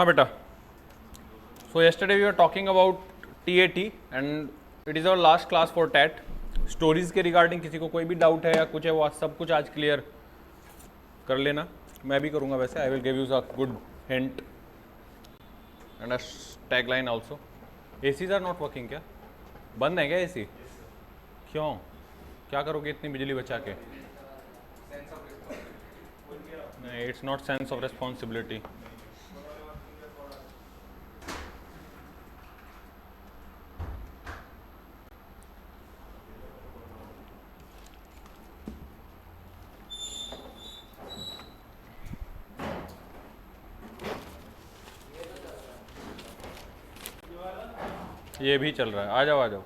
हाँ बेटा, so yesterday we were talking about TAT and it is our last class for TAT. Stories के regarding किसी को कोई भी डाउट है या कुछ है वो सब कुछ आज क्लियर कर लेना, मैं भी करूँगा वैसे. I will give you a good hint and a tagline also. ACs are not working. क्या बंद है क्या एसी? क्यों, क्या करोगे इतनी बिजली बचा के? नहीं, it's not sense of responsibility. ये भी चल रहा है. आ जाओ आ जाओ.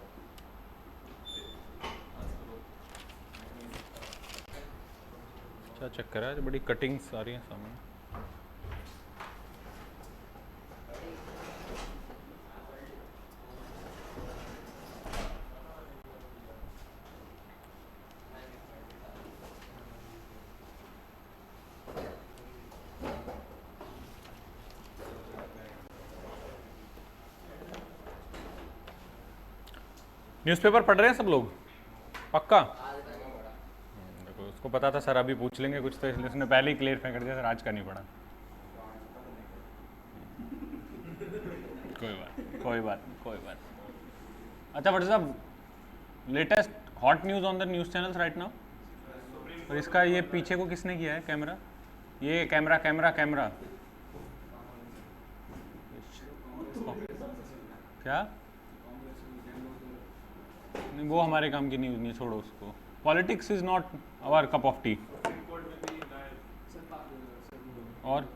क्या चक्कर है? बड़ी कटिंग्स आ रही हैं सामने. न्यूज़पेपर पढ़ रहे हैं सब लोग पक्का? देखो उसको पता था सर अभी पूछ लेंगे कुछ, तो इसलिए उसने पहले ही क्लियर कर दिया सर आज का नहीं पढ़ा. कोई बात. अच्छा बट साहब, latest hot news on the news channels right now. और इसका ये पीछे को किसने किया है कैमरा? ये कैमरा. क्या नहीं, वो हमारे काम की न्यूज़ नहीं, छोड़ो उसको. Politics is not our cup of tea. और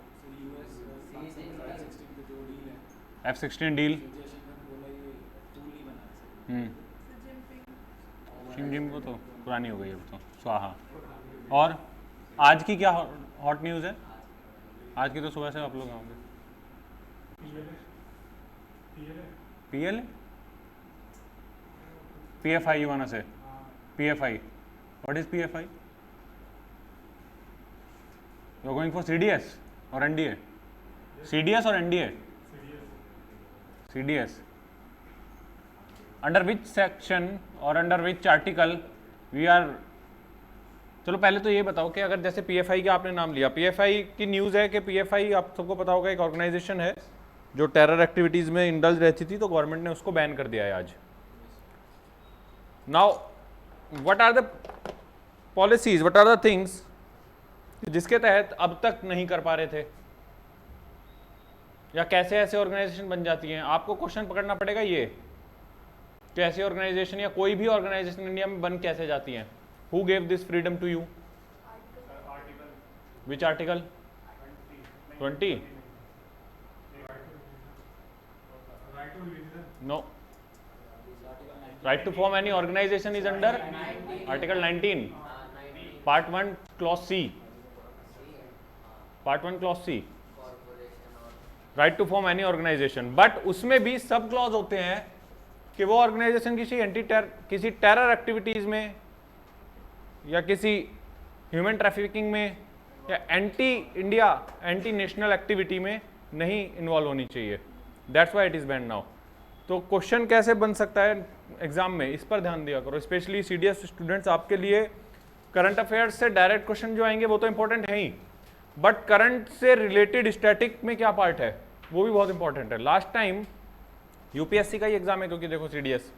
F-16 डील जिम को तो पुरानी हो गई अब तो स्वाहा. और आज की क्या हॉट न्यूज़ है? आज की तो सुबह से आप लोग आओगे. PL PFI you wanna say? PFI. What is PFI? You are going for CDS or NDA? CDS or NDA? CDS. Under which section or under which article we are? चलो पहले तो ये बताओ कि अगर जैसे PFI का आपने नाम लिया, PFI की न्यूज़ है कि PFI आप सबको पता होगा एक ऑर्गेनाइजेशन है जो टेरर एक्टिविटीज़ में इंडल्ज रहती थी, तो गवर्नमेंट ने उसको बैन कर दिया है आज. Now what are the policies, what are the things जिसके तहत अब तक नहीं कर पा रहे थे, या कैसे ऐसे ऑर्गेनाइजेशन बन जाती हैं? आपको क्वेश्चन पकड़ना पड़ेगा ये कि ऐसी ऑर्गेनाइजेशन या कोई भी ऑर्गेनाइजेशन इंडिया में बन कैसे जाती हैं. Who gave this freedom to you? Which article? 20? No. Right to form any organization is under Article 19, Part 1, Clause C. Part 1, Clause C. Right to form any organization. But उसमें भी sub clause होते हैं कि वो organisation किसी terror activities में या किसी ह्यूमन ट्रैफिकिंग में या anti India anti national activity में नहीं इन्वॉल्व होनी चाहिए. That's why it is band now. तो क्वेश्चन कैसे बन सकता है एग्जाम में, इस पर ध्यान दिया करो. स्पेशली CDS स्टूडेंट्स, आपके लिए करंट अफेयर्स से डायरेक्ट क्वेश्चन जो आएंगे वो तो इंपॉर्टेंट है ही, बट करंट से रिलेटेड स्टैटिक में क्या पार्ट है वो भी बहुत इंपॉर्टेंट है. लास्ट टाइम UPSC का ही एग्जाम है, क्योंकि देखो CDS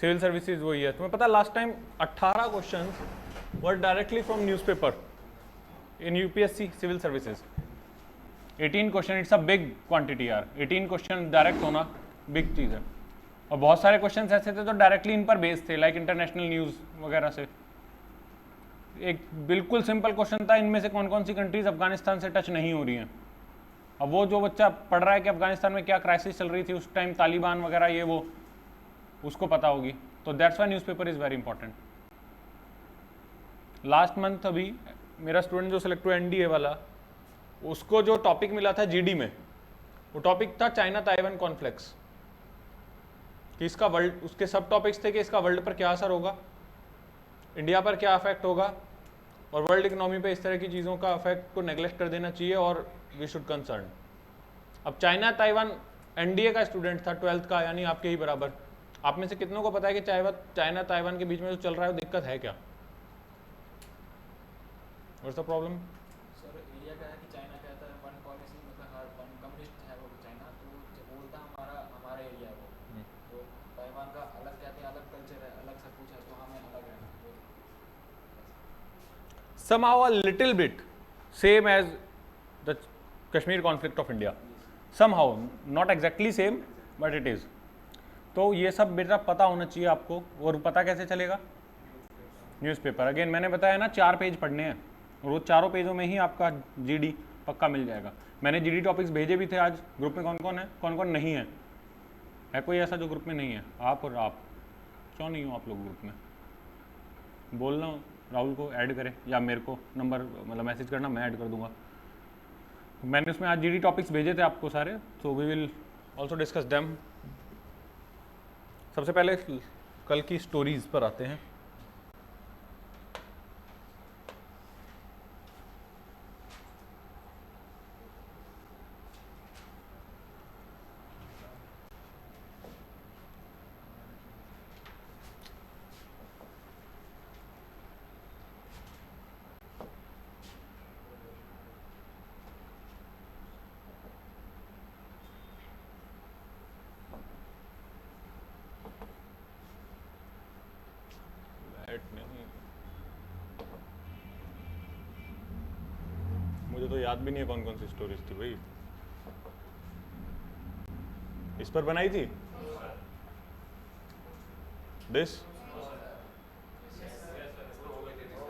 सिविल सर्विसेज वही है. तुम्हें पता last time 18 question were directly from newspaper in UPSC civil services. 18 question, it's a big quantity यार. 18 क्वेश्चन डायरेक्ट होना बिग चीज़ है. और बहुत सारे क्वेश्चन ऐसे थे तो डायरेक्टली इन पर बेस्ड थे, लाइक इंटरनेशनल न्यूज़ वगैरह से. एक बिल्कुल सिंपल क्वेश्चन था, इनमें से कौन कौन सी कंट्रीज अफगानिस्तान से टच नहीं हो रही हैं. अब वो जो बच्चा पढ़ रहा है कि अफगानिस्तान में क्या क्राइसिस चल रही थी उस टाइम, तालिबान वगैरह ये वो, उसको पता होगी. तो that's why newspaper is very important. Last month अभी मेरा स्टूडेंट जो सिलेक्ट हुआ NDA वाला, उसको जो टॉपिक मिला था GD में, वो टॉपिक था चाइना ताइवान कॉन्फ्लिक्ट्स. कि इसका वर्ल्ड, उसके सब टॉपिक्स थे कि इसका वर्ल्ड पर क्या असर होगा, इंडिया पर क्या अफेक्ट होगा, और वर्ल्ड इकोनॉमी पे इस तरह की चीज़ों का अफेक्ट को नेग्लेक्ट कर देना चाहिए और वी शुड कंसर्न. अब चाइना ताइवान एनडीए का स्टूडेंट था 12th का, यानी आपके ही बराबर। आप में से कितनों को पता है कि चाइना ताइवान के बीच में जो चल रहा है वो दिक्कत है क्या? What's the problem? Sir area का है कि चाइना कहता है वन पॉलिसी, मतलब हर वन कम्युनिस्ट है वो चाइना, तो जब बोलता हमारा हमारा एरिया है वो, तो ताइवान का अलग कहते हैं, अलग कल्चर है, अलग सब कुछ है, तो हमें अलग रहना। तो somehow a little bit same as the Kashmir conflict of India, somehow not exactly same but it is। तो ये सब बेटा पता होना चाहिए आपको। और पता कैसे चलेगा? न्यूज़पेपर। अगेन मैंने बताया ना 4 पेज पढ़ने हैं, और वो चारों पेजों में ही आपका जीडी पक्का मिल जाएगा। मैंने जीडी टॉपिक्स भेजे भी थे आज ग्रुप में। कौन कौन है, कौन कौन नहीं है? है कोई ऐसा जो ग्रुप में नहीं है? आप और आप। क्यों नहीं हो आप लोग ग्रुप में? बोलना राहुल को ऐड करें, या मेरे को नंबर मतलब मैसेज करना, मैं ऐड कर दूंगा। मैंने उसमें आज जीडी टॉपिक्स भेजे थे आपको सारे, तो we will also discuss them. सबसे पहले कल की स्टोरीज पर आते हैं। मुझे तो याद भी नहीं है कौन कौन सी स्टोरीज थी भाई। इस पर बनाई थी दिस,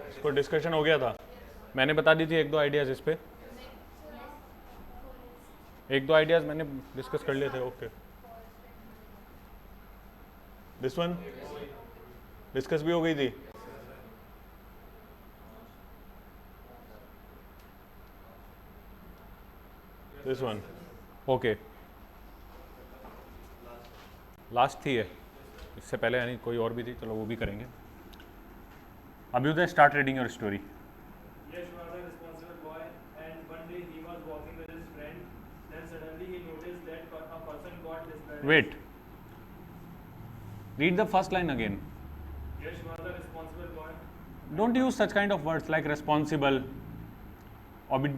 इस पर डिस्कशन हो गया था। मैंने बता दी थी एक दो आइडियाज इस पे, एक दो आइडियाज मैंने डिस्कस कर लिए थे। ओके, दिस वन डिस्कस भी हो गई थी। दिस वन ओके, लास्ट थी है, इससे पहले यानी कोई और भी थी, चलो वो भी करेंगे। Abhyudaya, start reading your story. Yash was a responsible boy, and one day he was walking with his friend. Then suddenly he noticed that a person got disbalanced. Wait, read the first line again. Yash was a responsible boy. Don't use such kind of words like responsible, और भी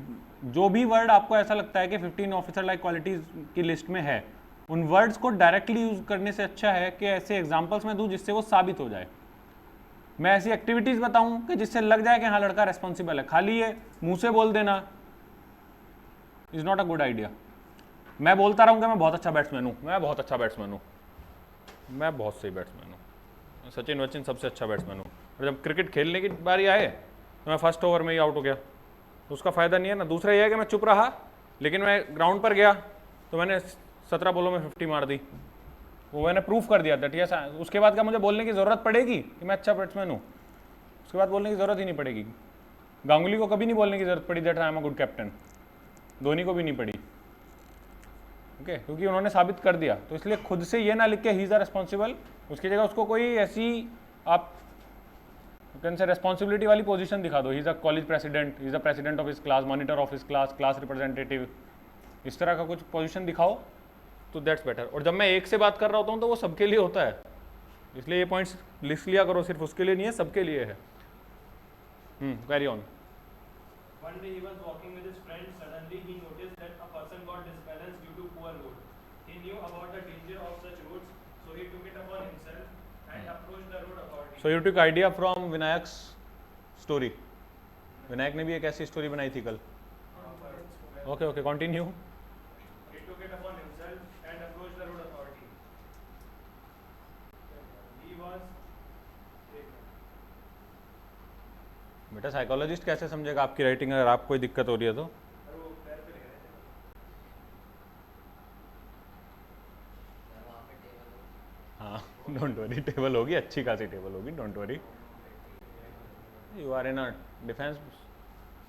जो भी word आपको ऐसा लगता है कि 15 officer like qualities की लिस्ट में है, उन वर्ड्स को डायरेक्टली यूज करने से अच्छा है कि ऐसे एग्जांपल्स में दूं जिससे वो साबित हो जाए। मैं ऐसी एक्टिविटीज बताऊं कि जिससे लग जाए कि हाँ लड़का रेस्पॉन्सिबल है। खाली ये मुंह से बोल देना is not a good idea. मैं बोलता रहूंगा मैं बहुत अच्छा बैट्समैन हूं, मैं बहुत अच्छा बैट्समैन हूं, मैं बहुत सही बैट्समैन हूं, सचिन वचिन सबसे अच्छा बैट्समैन हूं, और जब क्रिकेट खेलने की बारी आए तो मैं फर्स्ट ओवर में ही आउट हो गया, तो उसका फायदा नहीं है ना। दूसरा यह है कि मैं चुप रहा, लेकिन मैं ग्राउंड पर गया तो मैंने 17 बॉलों में 50 मार दी, वो मैंने प्रूफ कर दिया दैट यस। उसके बाद क्या मुझे बोलने की ज़रूरत पड़ेगी कि मैं अच्छा बैट्समैन हूँ? उसके बाद बोलने की ज़रूरत ही नहीं पड़ेगी। गांगुली को कभी नहीं बोलने की ज़रूरत पड़ी that I am a good captain, Dhoni को भी नहीं पड़ी, ओके, क्योंकि उन्होंने साबित कर दिया। तो इसलिए खुद से ये ना लिख के ही इज़ अ रिस्पॉन्सिबल, उसकी जगह उसको कोई ऐसी आप कैन से रेस्पॉन्सिबिलिटी वाली पोजीशन दिखा दो। He is a college president, he is a president of his class, monitor of his class, class representative, इस तरह का कुछ पोजीशन दिखाओ तो दैट्स बेटर। और जब मैं एक से बात कर रहा होता हूँ तो वो सबके लिए होता है, इसलिए ये पॉइंट्स लिख लिया करो, सिर्फ उसके लिए नहीं है, सबके लिए है। Carry on. One day he was walking with his friend. Suddenly he noticed that a person got disbalanced due to poor road. He knew about the danger of such roads, so he took it upon himself and approached the road authority. So you took idea from Vinayak's story. Vinayak ने भी एक ऐसी story बनाई थी कल। Okay okay, continue. He took it upon himself and approached the road authority. He was बेटा psychologist कैसे समझेगा आपकी राइटिंग अगर आप कोई दिक्कत हो रही है तो? हाँ, डोंट वरी, टेबल होगी, अच्छी खासी टेबल होगी, don't worry. You are in a defence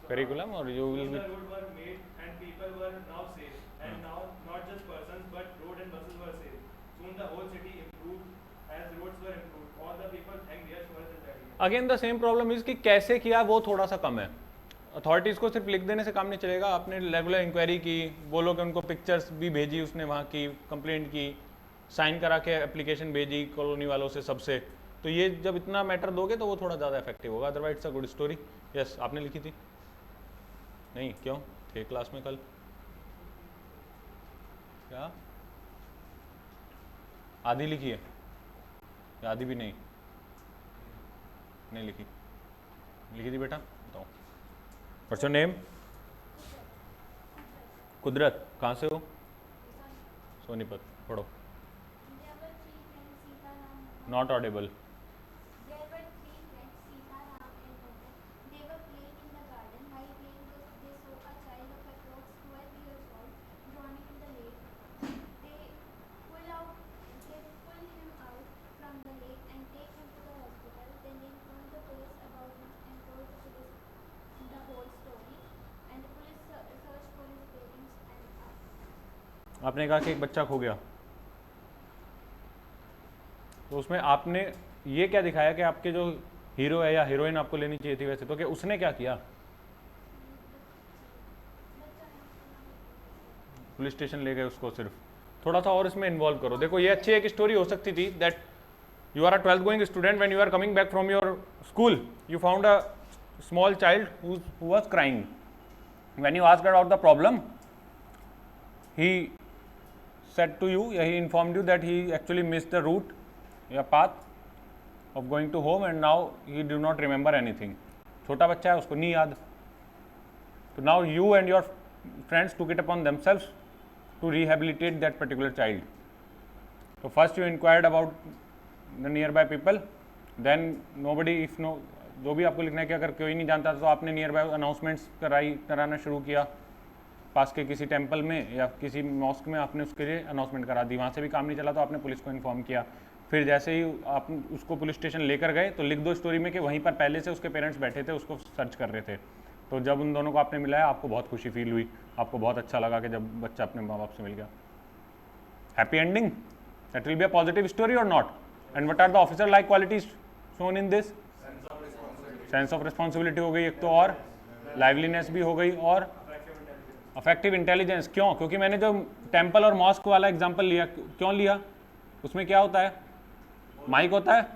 curriculum और you will the be. road were made and people were now safe. And now not just persons but road and buses were safe. Soon the whole city improved as roads were improved. All the people thanked Yash for his idea. Again the same problem is कि कैसे किया वो थोड़ा सा कम है। Authorities को सिर्फ लिख देने से काम नहीं चलेगा, आपने रेगुलर इंक्वायरी की, बोलो कि उनको पिक्चर्स भी भेजी उसने वहाँ की, कंप्लेंट की, साइन करा के एप्लीकेशन भेजी कॉलोनी वालों से सबसे, तो ये जब इतना मैटर दोगे तो वो थोड़ा ज़्यादा इफेक्टिव होगा। Otherwise it's a good story. Yes, आपने लिखी थी? नहीं, क्यों थे क्लास में कल? क्या आधी लिखी है या आधी भी नहीं? नहीं लिखी? लिखी थी बेटा, बताओ। What's your name? कुदरत। कहाँ से हो? सोनीपत। पढ़ो। Not Audible. There were three friends, Sita, Ram and Bharat. They were playing in the garden. While playing, they saw a child of approx 12 years old drowning in the lake. They pull him out from the lake and take him to the hospital. Then they informed the police about him and told the police the whole story. And the police searched for his parents and us. आपने कहा कि एक बच्चा खो गया, तो उसमें आपने ये क्या दिखाया कि आपके जो हीरो है या हीरोइन आपको लेनी चाहिए थी वैसे, तो कि उसने क्या किया? पुलिस स्टेशन ले गए उसको। सिर्फ थोड़ा सा और इसमें इन्वॉल्व करो। देखो ये अच्छी एक स्टोरी हो सकती थी that you are a 12th going student, when you are coming back from your school you found a small child who was crying. When you asked about the problem he said to you, he informed you that he actually missed the route या path of going to home and now he do not remember anything. छोटा बच्चा है, उसको नहीं याद। तो now you and your friends took it upon themselves to rehabilitate that particular child. So first you inquired about the nearby people, then nobody, if no, जो भी आपको लिखना है कि अगर कोई नहीं जानता तो आपने nearby announcements कराना शुरू किया, पास के किसी टेम्पल में या किसी मॉस्क में आपने उसके लिए अनाउंसमेंट करा दी। वहाँ से भी काम नहीं चला तो आपने पुलिस को इन्फॉर्म किया। फिर जैसे ही आप उसको पुलिस स्टेशन लेकर गए तो लिख दो स्टोरी में कि वहीं पर पहले से उसके पेरेंट्स बैठे थे, उसको सर्च कर रहे थे। तो जब उन दोनों को आपने मिलाया आपको बहुत खुशी फील हुई, आपको बहुत अच्छा लगा कि जब बच्चा अपने माँ बाप से मिल गया। Happy ending, that will be a positive story और not? And what are the officer like qualities shown in this? Sense of responsibility हो गई एक तो, और लाइवलीनेस भी हो गई, और अफेक्टिव इंटेलिजेंस। क्यों? क्योंकि मैंने जो टेम्पल और मॉस्क वाला एग्जांपल लिया, क्यों लिया? उसमें क्या होता है? माइक होता है,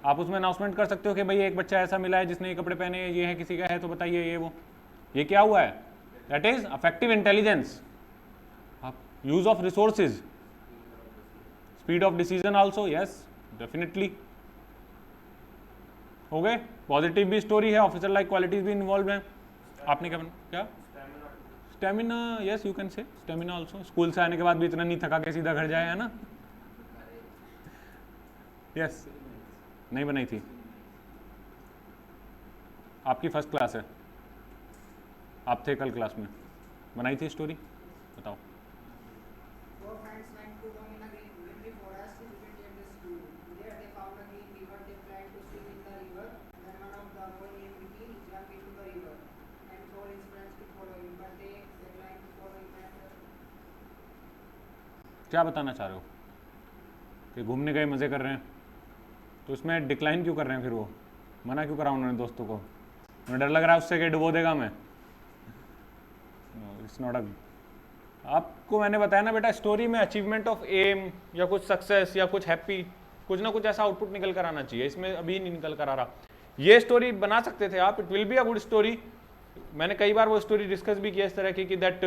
आप उसमें अनाउंसमेंट कर सकते हो कि भाई एक बच्चा ऐसा मिला है जिसने ये कपड़े पहने, ये है, किसी का है तो बताइए ये वो। ये क्या हुआ है? That is affective intelligence, use of resources, speed of decision also. Yes, definitely हो गए। पॉजिटिव भी स्टोरी है, ऑफिसर लाइक क्वालिटीज भी इन्वॉल्व है। आपने क्या? स्टेमिना, यस यू कैन से स्टेमिना आल्सो। स्कूल से आने के बाद भी इतना नहीं थका के सीधा घर जाए, है ना? यस, नहीं बनाई थी। आपकी फर्स्ट क्लास है, आप थे कल क्लास में, बनाई थी स्टोरी, बताओ। Four friends went to roam in a green forest immediately at the school. There they found a green river. They planned to swim in the river. Then one of the boy named Vicky jumped into the river and told his friends to follow him, but they declined to follow him. क्या बताना चाह रहे हो कि घूमने गए, मज़े कर रहे हैं, तो उसमें डिक्लाइन क्यों कर रहे हैं? फिर वो मना क्यों करा उन्होंने दोस्तों को? उन्हें डर लग रहा है उससे कि डुबो देगा मैं? इट्स नॉट अ, आपको मैंने बताया ना बेटा, स्टोरी में अचीवमेंट ऑफ एम या कुछ सक्सेस या कुछ हैप्पी, कुछ ना कुछ ऐसा आउटपुट निकल कर आना चाहिए। इसमें अभी नहीं निकल कर आ रहा। ये स्टोरी बना सकते थे आप, it will be a good story. मैंने कई बार वो स्टोरी डिस्कस भी किया इस तरह की कि that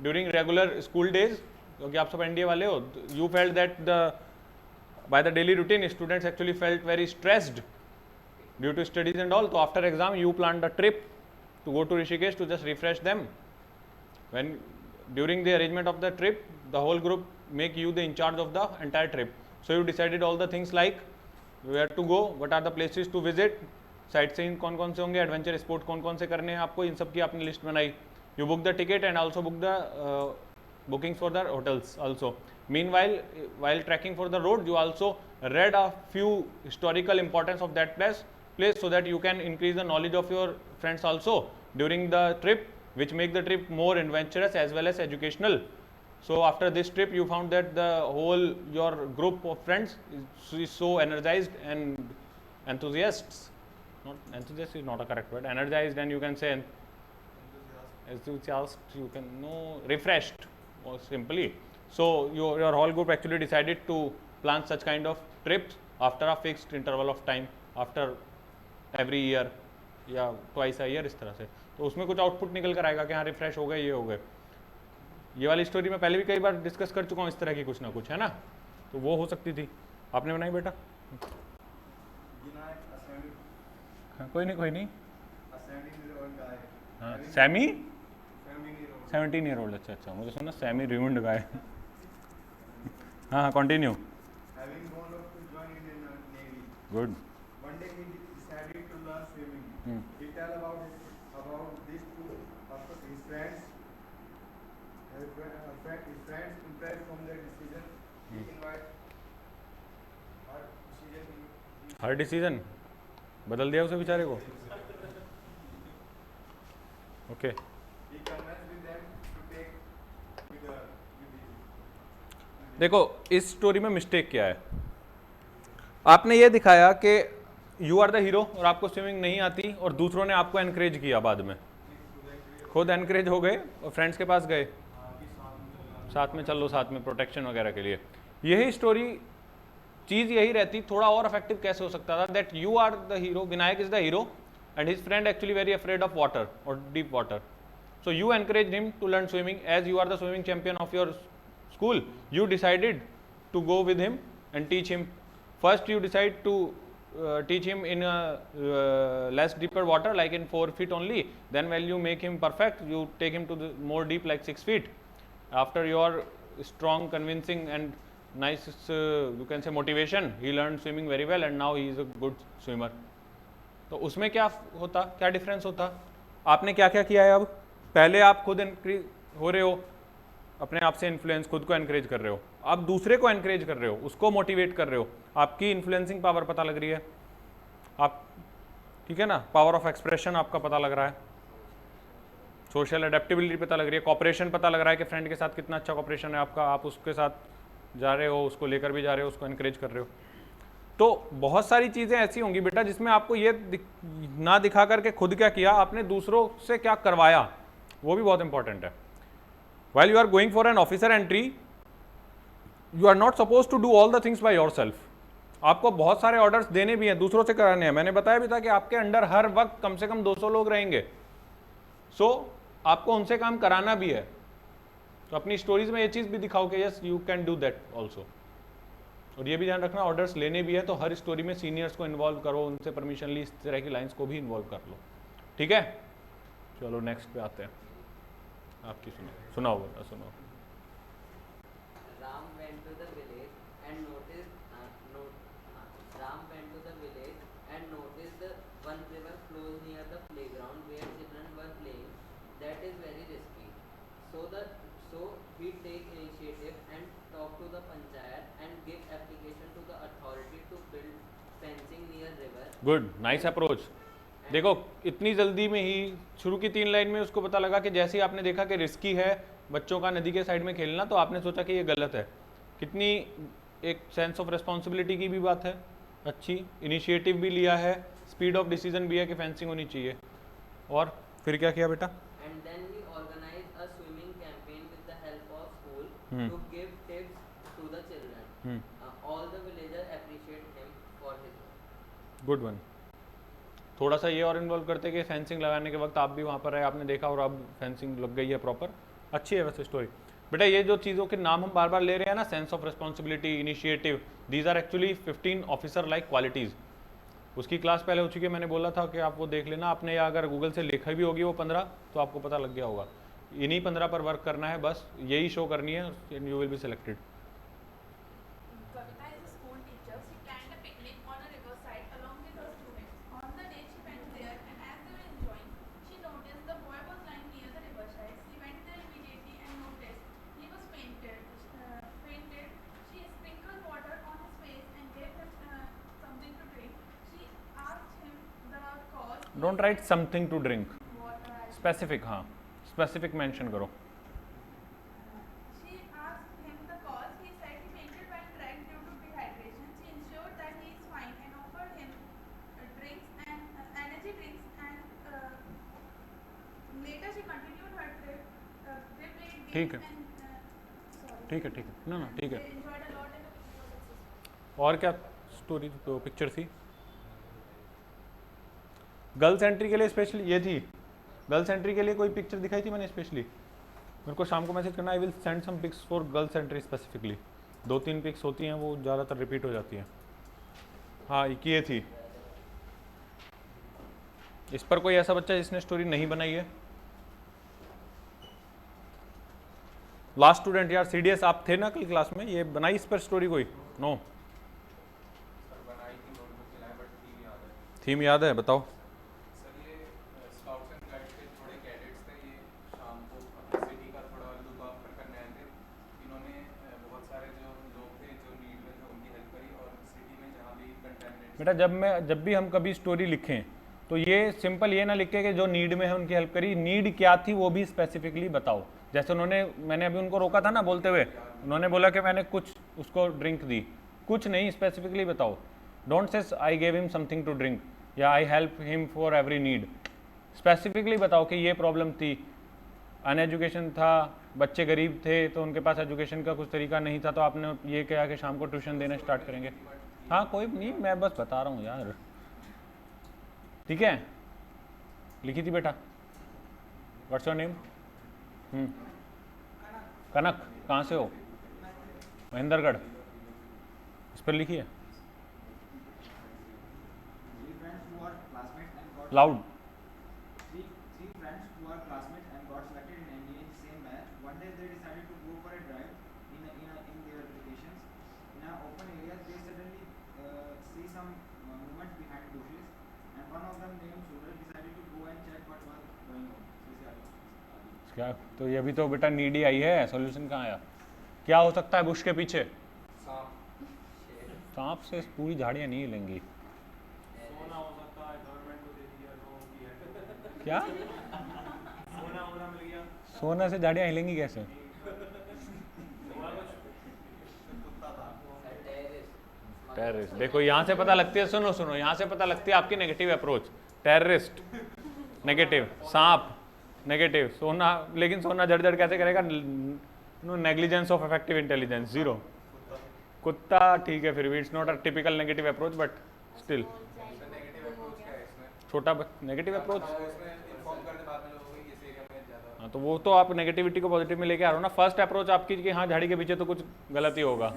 during regular school days, क्योंकि आप सब एनडीए वाले हो, you felt that by the daily routine students actually felt very stressed due to studies and all. So after exam you planned a trip to go to Rishikesh to just refresh them. When during the arrangement of the trip the whole group make you the in charge of the entire trip. So you decided all the things like where to go, what are the places to visit, sight seeing कौन कौन से होंगे, adventure sport कौन कौन से करने हैं आपको, इन सब की आपने लिस्ट बनाई. You book the ticket and also book the bookings for the hotels also. Meanwhile, while trekking for the road, you also read a few historical importance of that place so that you can increase the knowledge of your friends also during the trip, which make the trip more adventurous as well as educational. So after this trip, you found that the whole your group of friends is so energized and enthusiasts. not enthusiast is not a correct word. Energized, and you can say enthusiast, you can no refreshed or simply. So your whole group actually decided to plan such kind of trips after a fixed interval of time, after every year या twice a year, इस तरह से. तो उसमें कुछ output निकल कर आएगा कि हाँ रिफ्रेश हो गए, ये हो गए. ये वाली स्टोरी मैं पहले भी कई बार डिस्कस कर चुका हूँ इस तरह की कुछ ना कुछ, है ना. तो वो हो सकती थी. आपने बनाई बेटा? हाँ, कोई नहीं. हाँ, सैमी 17 year old. अच्छा, मुझे सुना सैमी रिवुंड गाय. हाँ, continue. Having gone up to join Indian Navy. Good. One day he decided to learn swimming. He tell about this to his friends. His friends impressed from their decision. He invited her decision बदल दिया उसे बेचारे को. Okay. He convinced with them to take with him. देखो इस story में mistake क्या है. आपने ये दिखाया कि यू आर द हीरो और आपको स्विमिंग नहीं आती, और दूसरों ने आपको एनकरेज किया. बाद में खुद एनकरेज हो गए और फ्रेंड्स के पास गए, साथ में चलो, साथ में प्रोटेक्शन वगैरह के लिए. यही स्टोरी चीज़ यही रहती. थोड़ा और इफेक्टिव कैसे हो सकता था? That you are the hero, Vinayak is the hero and his friend actually very afraid of water और deep water. So you encourage him to learn swimming. As you are the swimming champion of your school, you decided to go with him and teach him. First you decide to teach him in a less deeper water, like in 4 feet only. Then when you make him perfect, you take him to the more deep, like 6 feet. After your strong convincing and nice you can say motivation, he learned swimming very well and now he is a good swimmer. तो उसमें क्या होता, क्या difference होता? आपने क्या क्या किया है? अब पहले आप खुद इंक्रीज हो रहे हो, अपने आप से इन्फ्लुएंस, खुद को एनकरेज कर रहे हो. आप दूसरे को एनकरेज कर रहे हो, उसको मोटिवेट कर रहे हो. आपकी इन्फ्लुएंसिंग पावर पता लग रही है. आप ठीक है ना, पावर ऑफ एक्सप्रेशन आपका पता लग रहा है, सोशल अडेप्टेबिलिटी पता लग रही है, कॉपरेशन पता लग रहा है कि फ्रेंड के साथ कितना अच्छा कॉपरेशन है आपका. आप उसके साथ जा रहे हो, उसको लेकर भी जा रहे हो, उसको एनकरेज कर रहे हो. तो बहुत सारी चीज़ें ऐसी होंगी बेटा जिसमें आपको ये ना दिखा करके खुद क्या किया, आपने दूसरों से क्या करवाया, वो भी बहुत इंपॉर्टेंट है. While you are going for an officer entry, you are not supposed to do all the things by yourself. आपको बहुत सारे ऑर्डर्स देने भी हैं, दूसरों से कराने हैं. मैंने बताया भी था कि आपके अंडर हर वक्त कम से कम 200 लोग रहेंगे. सो आपको उनसे काम कराना भी है. तो अपनी स्टोरीज में ये चीज़ भी दिखाओ कि yes you can do that also. और ये भी ध्यान रखना, ऑर्डर्स लेने भी है तो हर स्टोरी में सीनियर्स को इन्वॉल्व करो, उनसे परमिशन ली, इस तरह की लाइन्स को भी इन्वॉल्व कर लो. ठीक है, चलो नेक्स्ट पे आते हैं. आपकी सुनाओ. Ram went to the village and noticed the one river flows near the playground where children were playing. That is very risky. So he take initiative and talk to the panchayat and give application to the authority to build fencing near river. Good, nice approach. देखो इतनी जल्दी में ही शुरू की 3 line में उसको पता लगा कि जैसे ही आपने देखा कि रिस्की है बच्चों का नदी के साइड में खेलना, तो आपने सोचा कि ये गलत है. कितनी एक सेंस ऑफ रिस्पॉन्सिबिलिटी की भी बात है, अच्छी इनिशिएटिव भी लिया है, स्पीड ऑफ डिसीजन भी है कि फेंसिंग होनी चाहिए. और फिर क्या किया बेटा? And then he organized a swimming campaign with the help of school to give tips to the children. All the villagers appreciate him for his work. Good one. थोड़ा सा ये और इन्वॉल्व करते कि फेंसिंग लगाने के वक्त आप भी वहाँ पर रहे, आपने देखा और अब फेंसिंग लग गई है प्रॉपर. अच्छी है वैसे स्टोरी. बेटा ये जो चीज़ों के नाम हम बार बार ले रहे हैं ना, sense of responsibility, initiative, these are actually 15 officer like qualities. उसकी क्लास पहले हो चुकी है, मैंने बोला था कि आप वो देख लेना आपने, या अगर गूगल से लिखा भी होगी वो 15 तो आपको पता लग गया होगा. इन्हीं 15 पर वर्क करना है, बस यही शो करनी है and you will be selected. Kavita is a school teacher. She planned a picnic on a riverside along with her students. On the day she went there, and as they were enjoying, she noticed the boy was lying near the riverside. She went there immediately and noticed he was fainted. She sprinkled water on his face and gave him something to drink. She asked him the cause. Don't write something to drink, Water. Specific. हाँ, specific mention करो. She asked him the cause. He said he fainted while trying due to dehydration. She ensured that he is fine and offered him drinks ठीक है sorry. ठीक है ठीक है, ना ठीक They है। enjoyed a lot and it was successful. और क्या स्टोरी तो पिक्चर थी? गर्ल्स एंट्री के लिए स्पेशली ये थी, गर्ल्स एंट्री के लिए कोई पिक्चर दिखाई थी मैंने स्पेशली? मेरे को शाम को मैसेज करना, I will send some pics for girls entry specifically. 2-3 pics होती हैं वो ज़्यादातर रिपीट हो जाती हैं। हाँ एक ये थी। इस पर कोई ऐसा बच्चा जिसने स्टोरी नहीं बनाई है? लास्ट स्टूडेंट यार, सीडीएस आप थे ना कल क्लास में, ये बनाई इस पर स्टोरी कोई? नो सर बनाई थी, नोटबुक चलाए बट थीम याद है। थीम याद है, बताओ। सर ये स्काउट्स एंड गाइड्स के थोड़े कैडेट्स थे, ये शाम को अपनी सिटी का थोड़ा लुक आउट करने आए थे। इन्होंने बहुत सारे जो लोग थे जो नीड में थे उनकी हेल्प करी, और सिटी में जहाँ भी कंटेमिनेट। बेटा जब भी हम कभी स्टोरी लिखें तो ये सिंपल ये ना लिखे कि जो नीड में है उनकी हेल्प करी, नीड क्या थी वो भी स्पेसिफिकली बताओ। जैसे मैंने अभी उनको रोका था ना बोलते हुए, उन्होंने बोला कि मैंने कुछ उसको ड्रिंक दी, कुछ नहीं, स्पेसिफिकली बताओ। Don't say I gave him something to drink या I help him for every need. Specifically बताओ कि ये प्रॉब्लम थी, अनएजुकेशन था, बच्चे गरीब थे तो उनके पास एजुकेशन का कुछ तरीका नहीं था, तो आपने ये कहा कि शाम को ट्यूशन देना स्टार्ट करेंगे। हाँ कोई नहीं, मैं बस बता रहा हूँ यार, ठीक है। लिखी थी बेटा, व्हाट्स योर नेम? कनक, कहाँ से हो? महेंद्रगढ़। इस पर लिखी है Three friends who are classmates and got loud. three friends who are classmates and got selected in NBA same match. One day they decided to go for a drive in their vacations. In an open area, they suddenly see some movement behind bushes, and one of them named Suraj decided to go and check what was going on. क्या तो ये अभी तो बेटा needy आई है, solution कहाँ आया? क्या हो सकता है बुश के पीछे? सांप से पूरी झाड़ियाँ नहीं हिलेंगी। सोना हो सकता है, गवर्नमेंट को दे दिया लोगों की है। क्या सोना वोना मिल गया। सोना से झाड़ियाँ हिलेंगी कैसे? तुम्हारा कुछ टेररिस्ट, देखो यहाँ से पता लगती है, सुनो यहाँ से पता लगती है आपकी नेगेटिव अप्रोच। टेररिस्ट नेगेटिव, सांप नेगेटिव, सोना, लेकिन सोना जड़ कैसे करेगा? Negligence of effective intelligence, zero. कुत्ता ठीक है, फिर भी it's not a typical negative approach, but still negative approach क्या है इसमें? छोटा नेगेटिव अप्रोच। इसमें इन्फॉर्म करने बाद में लोगों को इस एरिया में ज़्यादा। हाँ तो वो तो आप नेगेटिविटी को पॉजिटिव में लेके आ रहे हो ना। फर्स्ट अप्रोच आपकी कि हाँ झाड़ी के पीछे तो कुछ गलत ही होगा,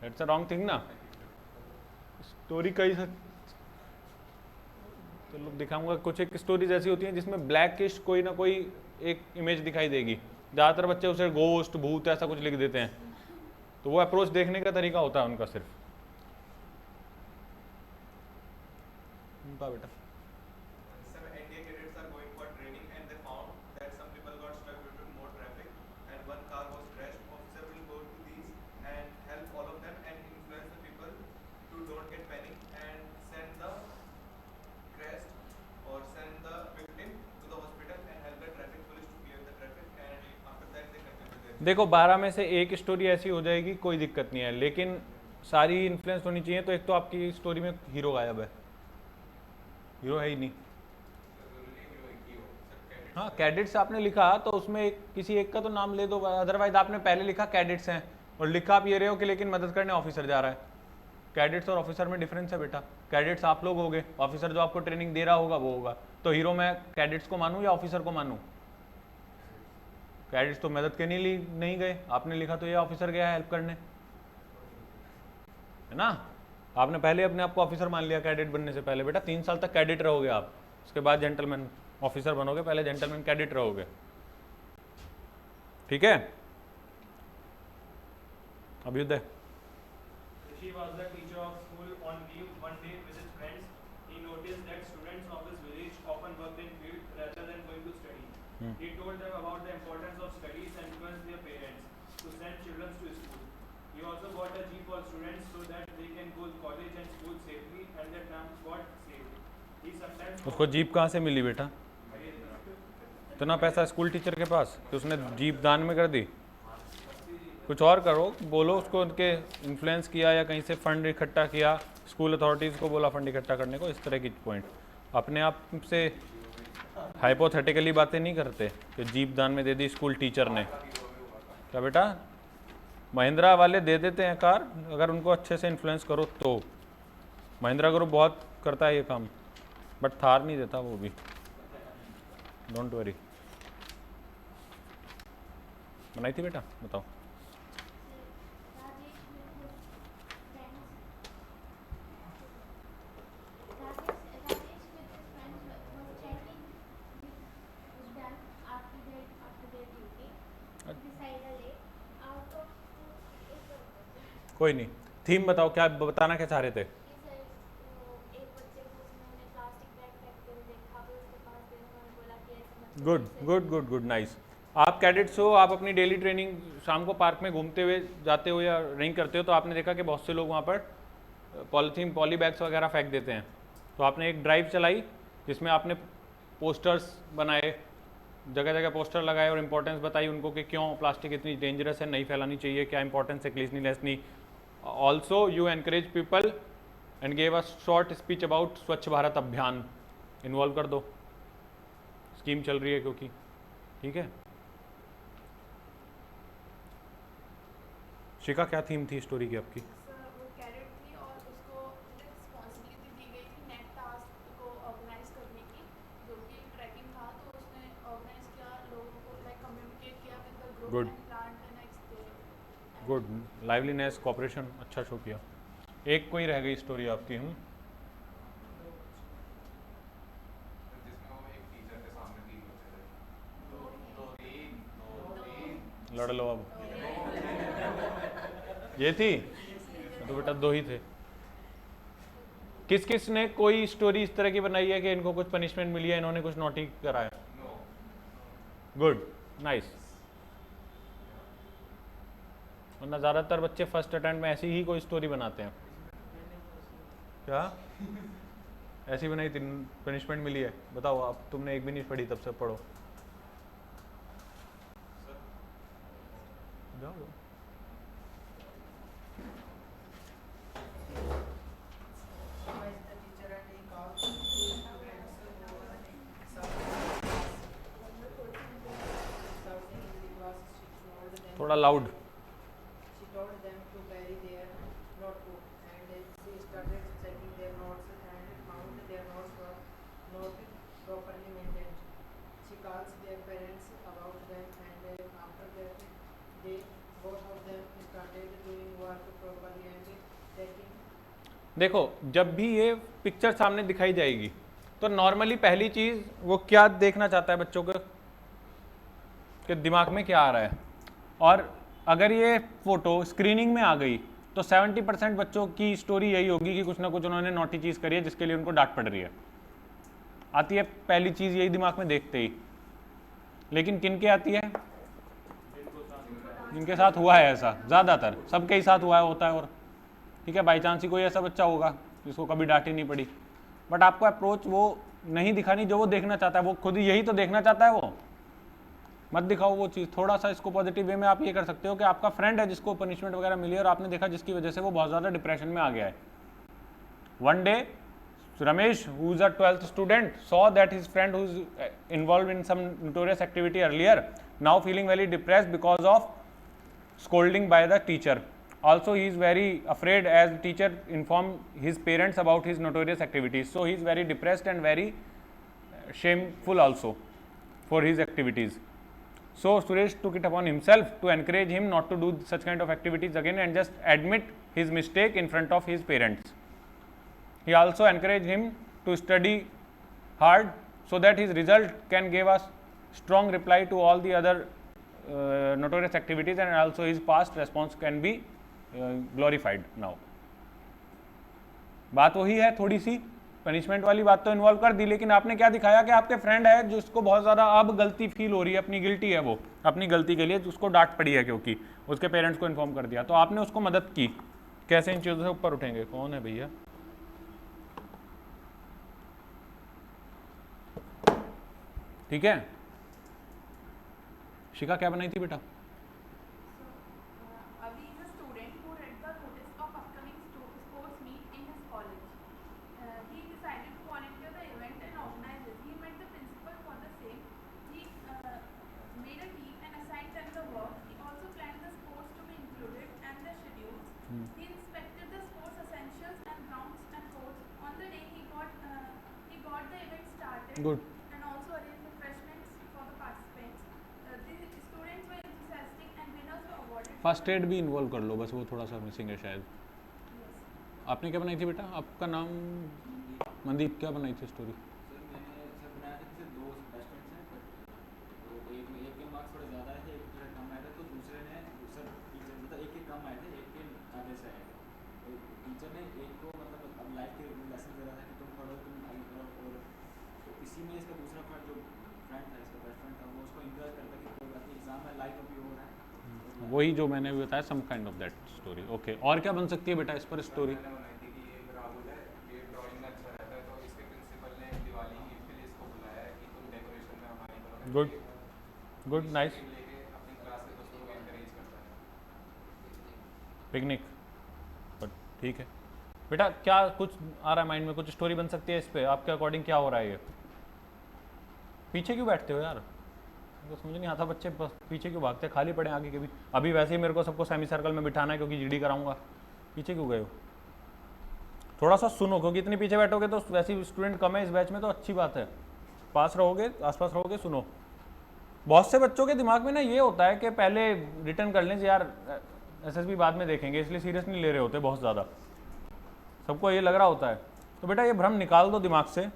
इट्स अ रॉन्ग थिंग ना। स्टोरी कई चलो दिखाऊंगा, कुछ एक स्टोरीज ऐसी होती हैं जिसमें ब्लैकिश कोई ना कोई एक इमेज दिखाई देगी। ज़्यादातर बच्चे उसे गोस्ट, भूत ऐसा कुछ लिख देते हैं, तो वो अप्रोच देखने का तरीका होता है उनका सिर्फ। उनका बेटा Some NDA cadets are going for training and they found that some people got stuck due to more traffic and one car was crashed. Officer will go to these and help all of them and influence the people to don't get panic and send the crashed or send the victim to the hospital and help the traffic police to clear the traffic, and after that they continue their. देखो 12 में से एक story ऐसी हो जाएगी, कोई दिक्कत नहीं है, लेकिन सारी इन्फ्लुएंस होनी चाहिए। तो एक तो आपकी स्टोरी में हीरो गायब है, हीरो है ही नहीं। हाँ कैडेट्स आपने लिखा तो उसमें किसी एक का तो नाम ले दो, अदरवाइज आपने पहले लिखा कैडेट्स हैं और लिखा आप ये रहे हो कि लेकिन मदद करने ऑफिसर जा रहा है। कैडेट्स और ऑफिसर में डिफरेंस है बेटा। कैडेट्स आप लोग होगे, ऑफिसर जो आपको ट्रेनिंग दे रहा होगा वो होगा। तो हीरो मैं कैडेट्स को मानूं या ऑफिसर को मानूं? कैडेट्स तो मदद करने लिए नहीं गए, आपने लिखा तो ये ऑफिसर गया हेल्प करने, है ना। आपने पहले अपने आप को ऑफिसर मान लिया कैडेट बनने से पहले। बेटा 3 साल तक कैडेट रहोगे आप, उसके बाद जेंटलमैन ऑफिसर बनोगे, पहले जेंटलमैन कैडेट रहोगे, ठीक है। Abhyudaya Rishi was the teacher of school on leave one day with his friends. He noticed that students of his village often worked in field rather than going to study. He told them about the importance of studies and influenced their parents to send children to school. He also bought a jeep for students so that they can go to college and school safely and their transport saved. He sometimes उसको jeep कहाँ से मिली बेटा? इतना पैसा school teacher के पास कि उसने jeep दान में कर दी? कुछ और करो, बोलो उसको, उनके इन्फ्लुएंस किया या कहीं से फंड इकट्ठा किया, स्कूल अथॉरिटीज़ को बोला फंड इकट्ठा करने को, इस तरह की पॉइंट। अपने आप से हाइपोथेटिकली बातें नहीं करते कि जीप दान में दे दी स्कूल टीचर ने। क्या बेटा, महिंद्रा वाले दे देते हैं कार अगर उनको अच्छे से इन्फ्लुएंस करो तो। महिंद्रा ग्रुप बहुत करता है ये काम, बट थार नहीं देता वो भी, डोंट वरी। बनाई थी बेटा, बताओ। कोई नहीं, थीम बताओ, क्या बताना क्या चाह रहे थे? Good good good good, nice. आप कैडेट्स हो, आप अपनी डेली ट्रेनिंग शाम को पार्क में घूमते हुए जाते हो या रनिंग करते हो, तो आपने देखा कि बहुत से लोग वहाँ पर पॉलीथीन पॉली बैग्स वगैरह फेंक देते हैं। तो आपने एक ड्राइव चलाई जिसमें आपने पोस्टर्स बनाए, जगह जगह पोस्टर लगाए और इम्पोर्टेंस बताई उनको कि क्यों प्लास्टिक इतनी डेंजरस है, नहीं फैलानी चाहिए, क्या इंपॉर्टेंस है क्लीनलीनेस नहीं। Also you encourage people and gave a short speech about स्वच्छ भारत अभियान। इन्वॉल्व कर दो, स्कीम चल रही है क्योंकि, ठीक है। शिखा, क्या थीम थी स्टोरी की आपकी? वो कैडेट थी और उसको रिस्पॉन्सिबिलिटी दी गई थी नेट टास्क को ऑर्गेनाइज करने की, जो कि ट्रैकिंग था। तो उसने ऑर्गेनाइज किया, लोगों को लाइक कम्युनिकेट किया with the group Good. And plan the next day. Good, liveliness, cooperation, अच्छा शो किया। एक कोई रह गई स्टोरी आपकी। हम जिसमें वो एक टीचर के सामने 3 बच्चे थे। लड़ लो अब। ये थी तो बेटा 2 ही थे। किस किस ने कोई स्टोरी इस तरह की बनाई है कि इनको कुछ पनिशमेंट मिली है, इन्होंने कुछ नोटी करा है? Good, nice. वरना ज़्यादातर बच्चे फर्स्ट अटेम्प्ट में ऐसी ही कोई स्टोरी बनाते हैं। क्या ऐसी बनाई थी, पनिशमेंट मिली है? बताओ आप, तुमने एक भी नहीं पढ़ी, तब से पढ़ो। जाओ जाओ। थोड़ा loud. She told them to carry their notebook, and she started checking their notes and found their notes were not properly maintained. She calls their parents about them, and after that, they both of them started doing work properly and taking. देखो, जब भी ये picture सामने दिखाई जाएगी तो normally पहली चीज वो क्या देखना चाहता है बच्चों के कि दिमाग में क्या आ रहा है। और अगर ये फोटो स्क्रीनिंग में आ गई तो 70% बच्चों की स्टोरी यही होगी कि कुछ ना कुछ उन्होंने नॉटी चीज़ करी है जिसके लिए उनको डांट पड़ रही है। आती है पहली चीज़ यही दिमाग में देखते ही। लेकिन किन के आती है? जिनके साथ हुआ है ऐसा, ज़्यादातर सबके ही साथ हुआ है होता है। और ठीक है, बाई चांस ही कोई ऐसा बच्चा होगा जिसको कभी डांट ही नहीं पड़ी। बट आपको अप्रोच वो नहीं दिखानी जो वो देखना चाहता है, वो खुद ही यही तो देखना चाहता है। वो मत दिखाओ वो चीज़। थोड़ा सा इसको पॉजिटिव वे में आप ये कर सकते हो कि आपका फ्रेंड है जिसको पनिशमेंट वगैरह मिली है और आपने देखा जिसकी वजह से वो बहुत ज़्यादा डिप्रेशन में आ गया है। One day Ramesh, who is a 12th student, saw that his friend who is involved in some notorious activity earlier, now feeling very depressed because of scolding by the teacher. Also, he is very afraid as the teacher informed his parents about his notorious activities. So, he is very depressed and very shameful also for his activities. So, Suresh took it upon himself to encourage him not to do such kind of activities again and just admit his mistake in front of his parents. He also encouraged him to study hard so that his result can give us strong reply to all the other notorious activities, and also his past response can be glorified now. बात वही है, थोड़ी सी punishment वाली बात तो involve कर दी, लेकिन आपने क्या दिखाया कि आपके फ्रेंड है जिसको बहुत ज़्यादा अब गलती फील हो रही है, अपनी गिल्टी है, वो अपनी गलती के लिए उसको डांट पड़ी है क्योंकि उसके पेरेंट्स को इन्फॉर्म कर दिया, तो आपने उसको मदद की। कैसे इन चीज़ों से ऊपर उठेंगे? कौन है भैया? ठीक है, शिखा क्या बनाई थी बेटा? Avi is a student who read the notice of upcoming sports meet in his college. He decided to volunteer the event and organize it. He met the principal for Good. and also arranged refreshments for the participants. The students were enthusiastic and winners were awarded. First aid भी involve कर लो, बस वो थोड़ा सा missing है शायद. Yes. आपने क्या बनाई थी बेटा? आपका नाम मनदीप, क्या बनाई थी स्टोरी? सर मैंने सर बनाया था जैसे दो बेस्ट फ्रेंड्स हैं, बट तो एक के मार्क्स थोड़े ज़्यादा आए थे, एक थोड़ा कम आए थे, तो दूसरे ने सर टीचर मतलब एक के कम आए थे, एक के ज़्यादा से आए थे. तो टीचर ने एक को मतलब अब लाइफ के लेसन दे रहा था कि तुम पढ़ो, तुम आगे पढ़ो, और तो इसी में इसका दूसरा फ्रेंड जो फ्रेंड था, इसका बेस्ट फ्रेंड था, वो उसको इंकरेज करता कि कोई बात नहीं, एग्जाम में लाइफ अभी हो रहा है. वही जो मैंने भी बताया, some kind of that story. Okay, और क्या बन सकती है बेटा इस पर स्टोरी? मैंने बनाई थी कि एक राहुल है, ये ड्राइंग में अच्छा रहता है, तो इसके प्रिंसिपल ने दिवाली ईद के लिए इसको बुलाया है कि तुम डेकोरेशन में हमारी मदद Good. करिए. Good, nice. लेके अपनी क्लास के दोस्तों को एनकरेज करता है. पिकनिक, बट ठीक है बेटा. क्या कुछ आ रहा है माइंड में? कुछ स्टोरी बन सकती है इस पे? आपके अकॉर्डिंग क्या हो रहा है? ये पीछे क्यों बैठते हो यार? तो समझ नहीं आता, बच्चे बस पीछे क्यों भागते हैं? खाली पड़े आगे के भी. अभी वैसे ही मेरे को सबको सेमी सर्कल में बिठाना है क्योंकि जीडी कराऊंगा. पीछे क्यों गए हो? थोड़ा सा सुनो, क्योंकि इतने पीछे बैठोगे तो वैसे ही स्टूडेंट कम है इस बैच में, तो अच्छी बात है. पास रहोगे, आसपास रहोगे, सुनो. बहुत से बच्चों के दिमाग में ना ये होता है कि पहले रिटर्न कर लें यार, एसएसबी बाद में देखेंगे, इसलिए सीरियस नहीं ले रहे होते बहुत ज़्यादा. सबको ये लग रहा होता है. तो बेटा ये भ्रम निकाल दो दिमाग से,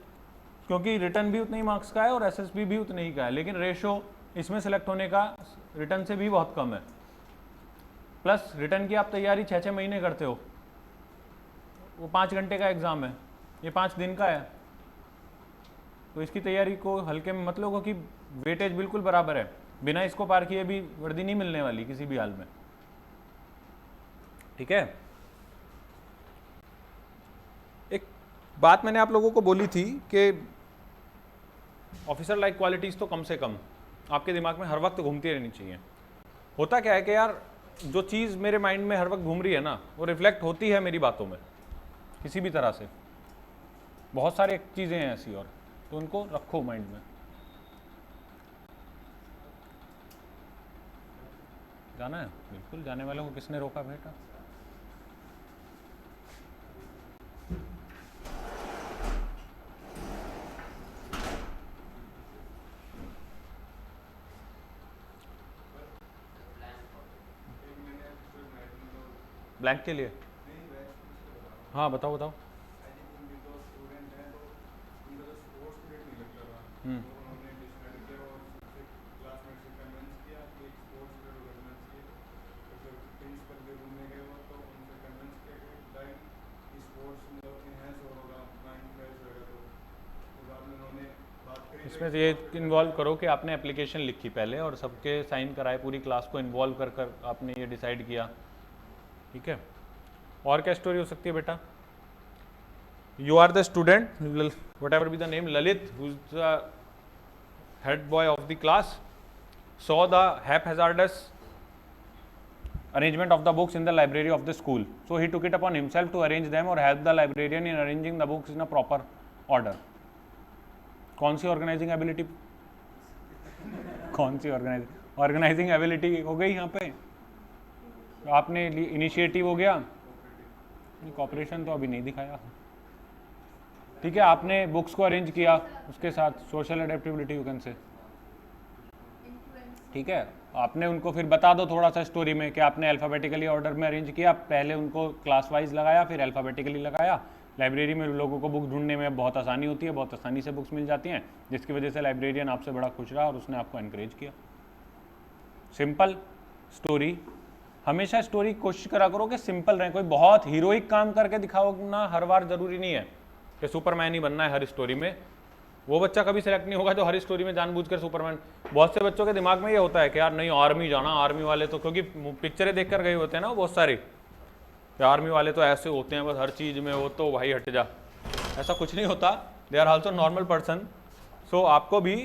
क्योंकि रिटर्न भी उतने ही मार्क्स का है और एसएसबी भी उतने ही का है, लेकिन रेशो इसमें सेलेक्ट होने का रिटर्न से भी बहुत कम है. प्लस रिटर्न की आप तैयारी 6-6 महीने करते हो, वो 5 घंटे का एग्ज़ाम है, ये 5 दिन का है. तो इसकी तैयारी को हल्के में मत लो, क्योंकि वेटेज बिल्कुल बराबर है. बिना इसको पार किए भी वर्दी नहीं मिलने वाली किसी भी हाल में. ठीक है. एक बात मैंने आप लोगों को बोली थी कि ऑफिसर लाइक क्वालिटीज़ तो कम से कम आपके दिमाग में हर वक्त घूमती रहनी चाहिए. होता क्या है कि यार जो चीज़ मेरे माइंड में हर वक्त घूम रही है ना, वो रिफ्लेक्ट होती है मेरी बातों में किसी भी तरह से. बहुत सारी चीज़ें हैं ऐसी, और तो उनको रखो माइंड में. जाना है? बिल्कुल, जाने वालों को किसने रोका बेटा? ब्लैंक के लिए? हाँ बताओ बताओ. इसमें ये इन्वॉल्व करो कि आपने एप्लीकेशन लिखी पहले और सबके साइन कराए, पूरी क्लास को इन्वॉल्व कर कर आपने ये डिसाइड किया. ठीक है. और क्या स्टोरी हो सकती है बेटा? You are the student, whatever be the name, Lalit, who is the head boy of the class, saw the haphazardous arrangement of the books in the library of the school. So he took it upon himself to arrange them or help the librarian in arranging the books in a proper order. कौन सी organising ability? कौन सी organising ability हो गई यहाँ पे? आपने initiative हो गया, corporation तो अभी नहीं दिखाया. ठीक है, आपने बुक्स को अरेंज किया, उसके साथ सोशल एडेप्टेबिलिटी यू कैन से. ठीक है, आपने उनको फिर बता दो थोड़ा सा स्टोरी में कि आपने अल्फ़ाबेटिकली ऑर्डर में अरेंज किया, पहले उनको क्लास वाइज लगाया, फिर अल्फ़ाबेटिकली लगाया. लाइब्रेरी में लोगों को बुक ढूंढने में बहुत आसानी होती है, बहुत आसानी से बुक्स मिल जाती हैं, जिसकी वजह से लाइब्रेरियन आपसे बड़ा खुश रहा और उसने आपको एनकरेज किया. Simple story. हमेशा स्टोरी कोशिश करा करो कि सिंपल रहे. कोई बहुत हीरोइक काम करके दिखाओ ना, हर बार ज़रूरी नहीं है कि सुपरमैन ही बनना है हर स्टोरी में. वो बच्चा कभी सेलेक्ट नहीं होगा जो हर स्टोरी में जानबूझकर सुपरमैन. बहुत से बच्चों के दिमाग में ये होता है कि यार नहीं आर्मी जाना, आर्मी वाले तो, क्योंकि पिक्चरें देख कर गए होते हैं ना बहुत सारी, कि आर्मी वाले तो ऐसे होते हैं बस हर चीज़ में, वो तो भाई हट जा. ऐसा कुछ नहीं होता. They are also normal person. So आपको भी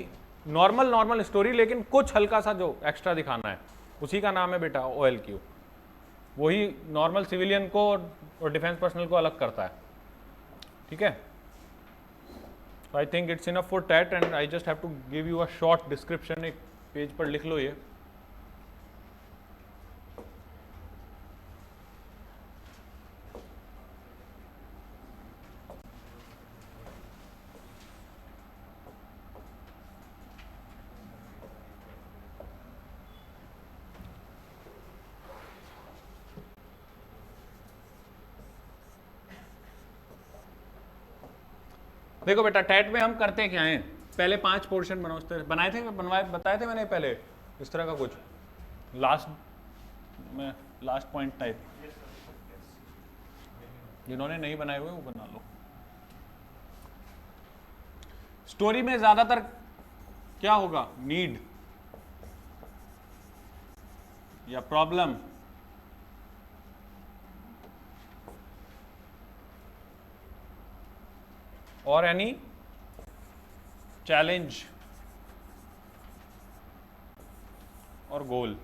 नॉर्मल स्टोरी, लेकिन कुछ हल्का सा जो एक्स्ट्रा दिखाना है, उसी का नाम है बेटा OLQ. वही नॉर्मल सिविलियन को और डिफेंस पर्सनल को अलग करता है. ठीक है. So I think it's enough for that, and I just have to give you a short description. एक पेज पर लिख लो ये. देखो बेटा टैट में हम करते क्या हैं, पहले 5 पोर्शन बनाओ, इस तरह बनाए थे, बताए थे मैंने पहले इस तरह का कुछ लास्ट पॉइंट टाइप। जिन्होंने नहीं बनाए हुए वो बना लो। स्टोरी में ज्यादातर क्या होगा, नीड या प्रॉब्लम, और एनी चैलेंज और गोल।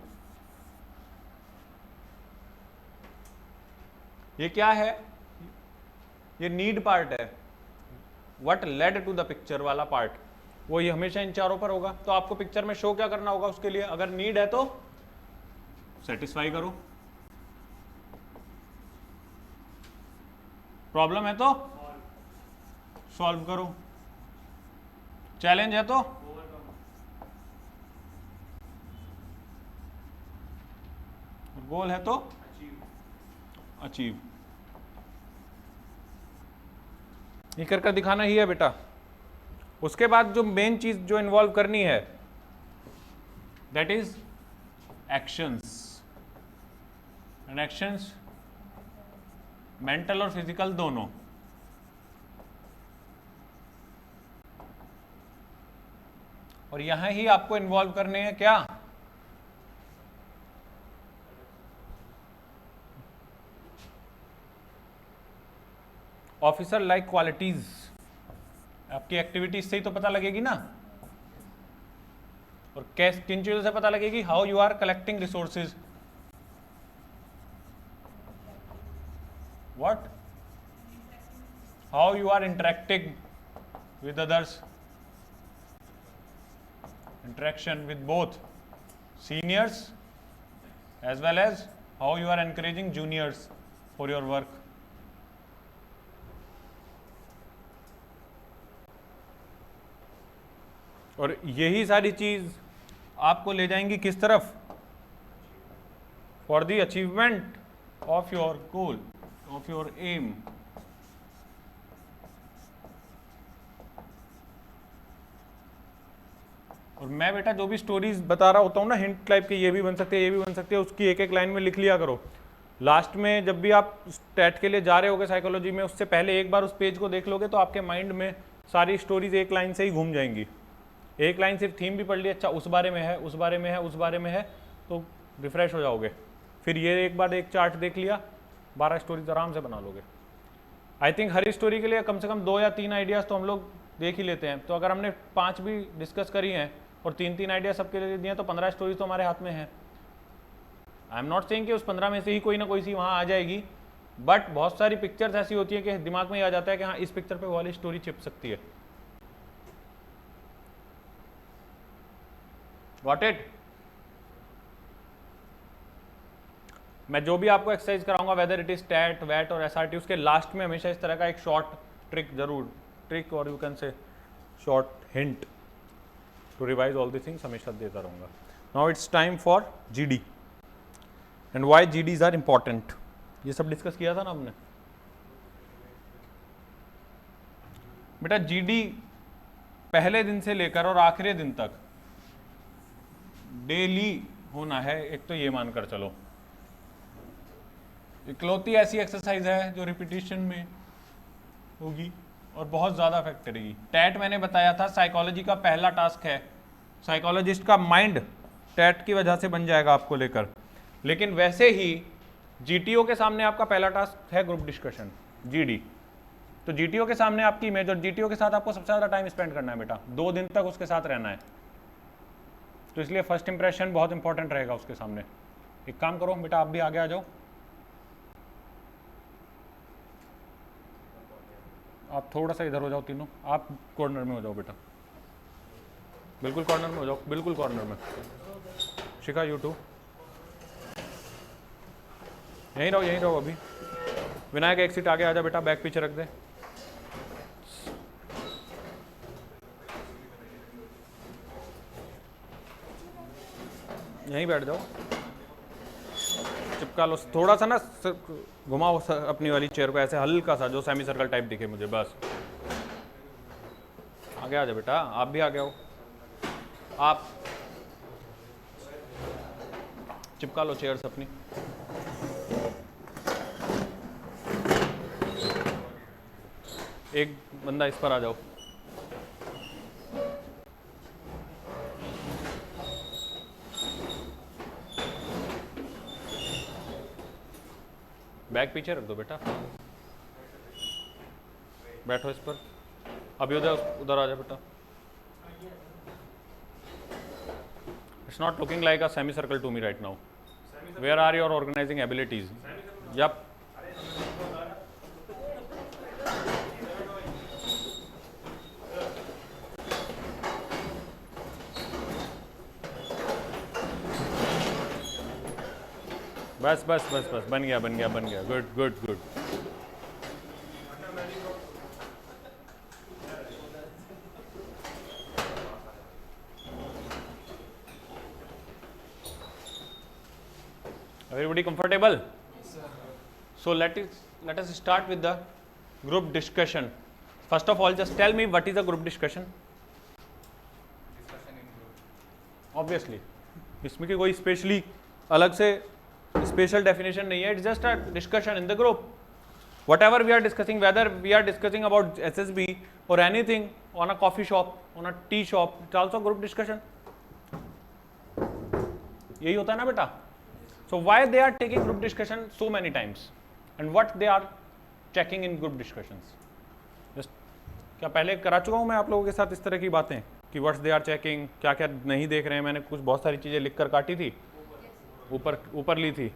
ये क्या है, ये नीड पार्ट है, what led to the picture वाला पार्ट, वो ये हमेशा इन चारों पर होगा। तो आपको पिक्चर में शो क्या करना होगा उसके लिए, अगर नीड है तो सेटिस्फाई करो, प्रॉब्लम है तो सॉल्व करो, चैलेंज है तो गोल है तो अचीव। ये कर कर दिखाना ही है बेटा। उसके बाद जो मेन चीज जो इन्वॉल्व करनी है that is actions, and actions mental और फिजिकल दोनों। और यहां ही आपको इन्वॉल्व करने हैं क्या, ऑफिसर लाइक क्वालिटीज। आपकी एक्टिविटीज से ही तो पता लगेगी ना, और कैसे किन चीजों से पता लगेगी, how you are collecting resources, what, how you are interacting with others, interaction with both seniors as well as how you are encouraging juniors for your work. और यही सारी चीज आपको ले जाएंगी किस तरफ, for the achievement of your goal, of your aim. और मैं बेटा जो भी स्टोरीज बता रहा होता हूँ ना हिंट टाइप के, ये भी बन सकते हैं, ये भी बन सकते हैं, उसकी एक एक लाइन में लिख लिया करो। लास्ट में जब भी आप स्टैट के लिए जा रहे होगे साइकोलॉजी में, उससे पहले एक बार उस पेज को देख लोगे तो आपके माइंड में सारी स्टोरीज एक लाइन से ही घूम जाएंगी। एक लाइन सिर्फ थीम भी पढ़ ली, अच्छा उस बारे में है, उस बारे में है, उस बारे में है, तो रिफ्रेश हो जाओगे। फिर ये एक बार एक चार्ट देख लिया, 12 स्टोरीज आराम से बना लोगे। आई थिंक हर स्टोरी के लिए कम से कम 2 या 3 आइडियाज तो हम लोग देख ही लेते हैं। तो अगर हमने 5 भी डिस्कस करी हैं और 3-3 आइडिया सबके लिए दिए तो 15 स्टोरीज तो हमारे हाथ में है। आई एम नॉट सेइंग कि उस 15 में से ही कोई ना कोई सी वहाँ आ जाएगी, बट बहुत सारी पिक्चर्स ऐसी होती है कि दिमाग में ही आ जाता है कि हाँ इस पिक्चर पे वाली स्टोरी चिप सकती है। Got it? मैं जो भी आपको एक्सरसाइज कराऊंगा, वेदर इट इज टैट, वैट और एसआरटी, उसके लास्ट में हमेशा इस तरह का एक शॉर्ट ट्रिक जरूर, ट्रिक और you can say short hint to revise all the things हमेशा देता रहूंगा। Now it's time for GD and why GDs are important. ये सब डिस्कस किया था ना हमने। बेटा जीडी पहले दिन से लेकर और आखिरी दिन तक डेली होना है, एक तो ये मानकर चलो। इकलौती ऐसी एक्सरसाइज है जो रिपीटिशन में होगी और बहुत ज़्यादा इफेक्ट करेगी। टैट मैंने बताया था साइकोलॉजी का पहला टास्क है, साइकोलॉजिस्ट का माइंड टैट की वजह से बन जाएगा आपको लेकर। लेकिन वैसे ही जीटीओ के सामने आपका पहला टास्क है ग्रुप डिस्कशन, जीडी। तो जीटीओ के सामने आपकी इमेज, और जीटीओ के साथ आपको सबसे ज़्यादा टाइम स्पेंड करना है बेटा, 2 दिन तक उसके साथ रहना है। तो इसलिए फर्स्ट इंप्रेशन बहुत इंपॉर्टेंट रहेगा उसके सामने। एक काम करो बेटा, आप भी आगे आ जाओ, आप थोड़ा सा इधर हो जाओ तीनों, आप कॉर्नर में हो जाओ बेटा, बिल्कुल कॉर्नर में हो जाओ, बिल्कुल कॉर्नर में। शिखा यू टू यहीं रहो, यहीं रहो अभी। विनायक एक सीट आगे आ जा बेटा, बैग पीछे रख दे। यहीं बैठ जाओ, चिपका लो थोड़ा सा ना, घुमाओ अपनी वाली चेयर को ऐसे हल्का सा, जो सेमी सर्कल टाइप दिखे मुझे, बस आगे आ जाओ बेटा, आप भी आगे आओ। आप चिपका लो चेयर्स अपनी। एक बंदा इस पर आ जाओ। बैग पीछे रख दो बेटा, बैठो इस पर। अभी उधर आ जाओ बेटा। It's not looking like a semi circle to me right now. Where are your organizing abilities? Yup, बस बस बस बस, बन गया बन गया बन गया। Good good good. Everybody comfortable? So let us start with the group discussion. First of all, just tell me what is a group discussion? Discussion in group. Obviously, इसमें की कोई स्पेशली अलग से स्पेशल डेफिनेशन नहीं है. It's just a discussion in the group. Whatever we are discussing, whether we are discussing about SSB or anything on a coffee shop, on a tea shop, it's also group discussion. यही होता है ना बेटा? So why they are taking group discussion so many times, and what they are checking in group discussions? Just क्या पहले करा चुका हूँ मैं आप लोगों के साथ इस तरह की बातें कि व्हाट्स दे आर चेकिंग, क्या क्या नहीं देख रहे हैं. मैंने कुछ बहुत सारी चीज़ें लिख कर काटी थी, ऊपर ली थी.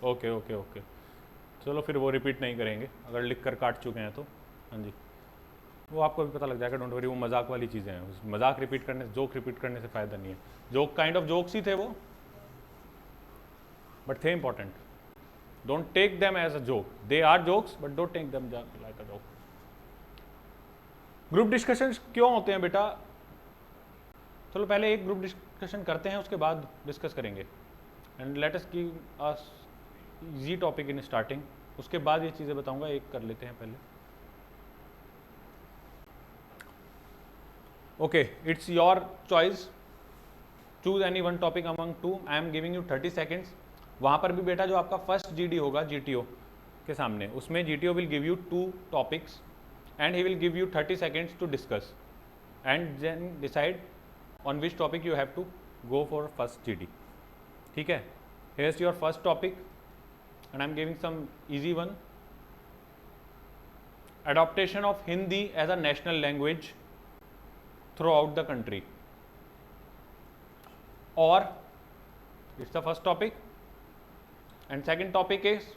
ओके ओके ओके, चलो फिर वो रिपीट नहीं करेंगे अगर लिख कर काट चुके हैं तो. हाँ जी, वो आपको भी पता लग जाएगा, डोंट वरी. वो मजाक वाली चीज़ें हैं, मजाक रिपीट करने से, जोक रिपीट करने से फ़ायदा नहीं है. जोक काइंड ऑफ जोक्स ही थे वो, बट थे important. Don't take them as a joke. They are jokes but don't take them like a joke. Group discussion क्यों होते हैं बेटा? चलो पहले एक ग्रुप डिस्कशन करते हैं, उसके बाद डिस्कस करेंगे. And let us give us easy topic in starting. उसके बाद ये चीज़ें बताऊंगा. एक कर लेते हैं पहले. Okay, it's your choice. Choose any one topic among two. I am giving you 30 seconds. वहाँ पर भी बेटा जो आपका फर्स्ट जीडी होगा जीटीओ के सामने, उसमें GTO will give you 2 topics and he will give you 30 seconds to discuss and then decide on which topic you have to go for first GD. ठीक है? Here is your first topic and I am giving some easy one. Adoption of Hindi as a national language throughout the country. Or it's the first topic. And second topic is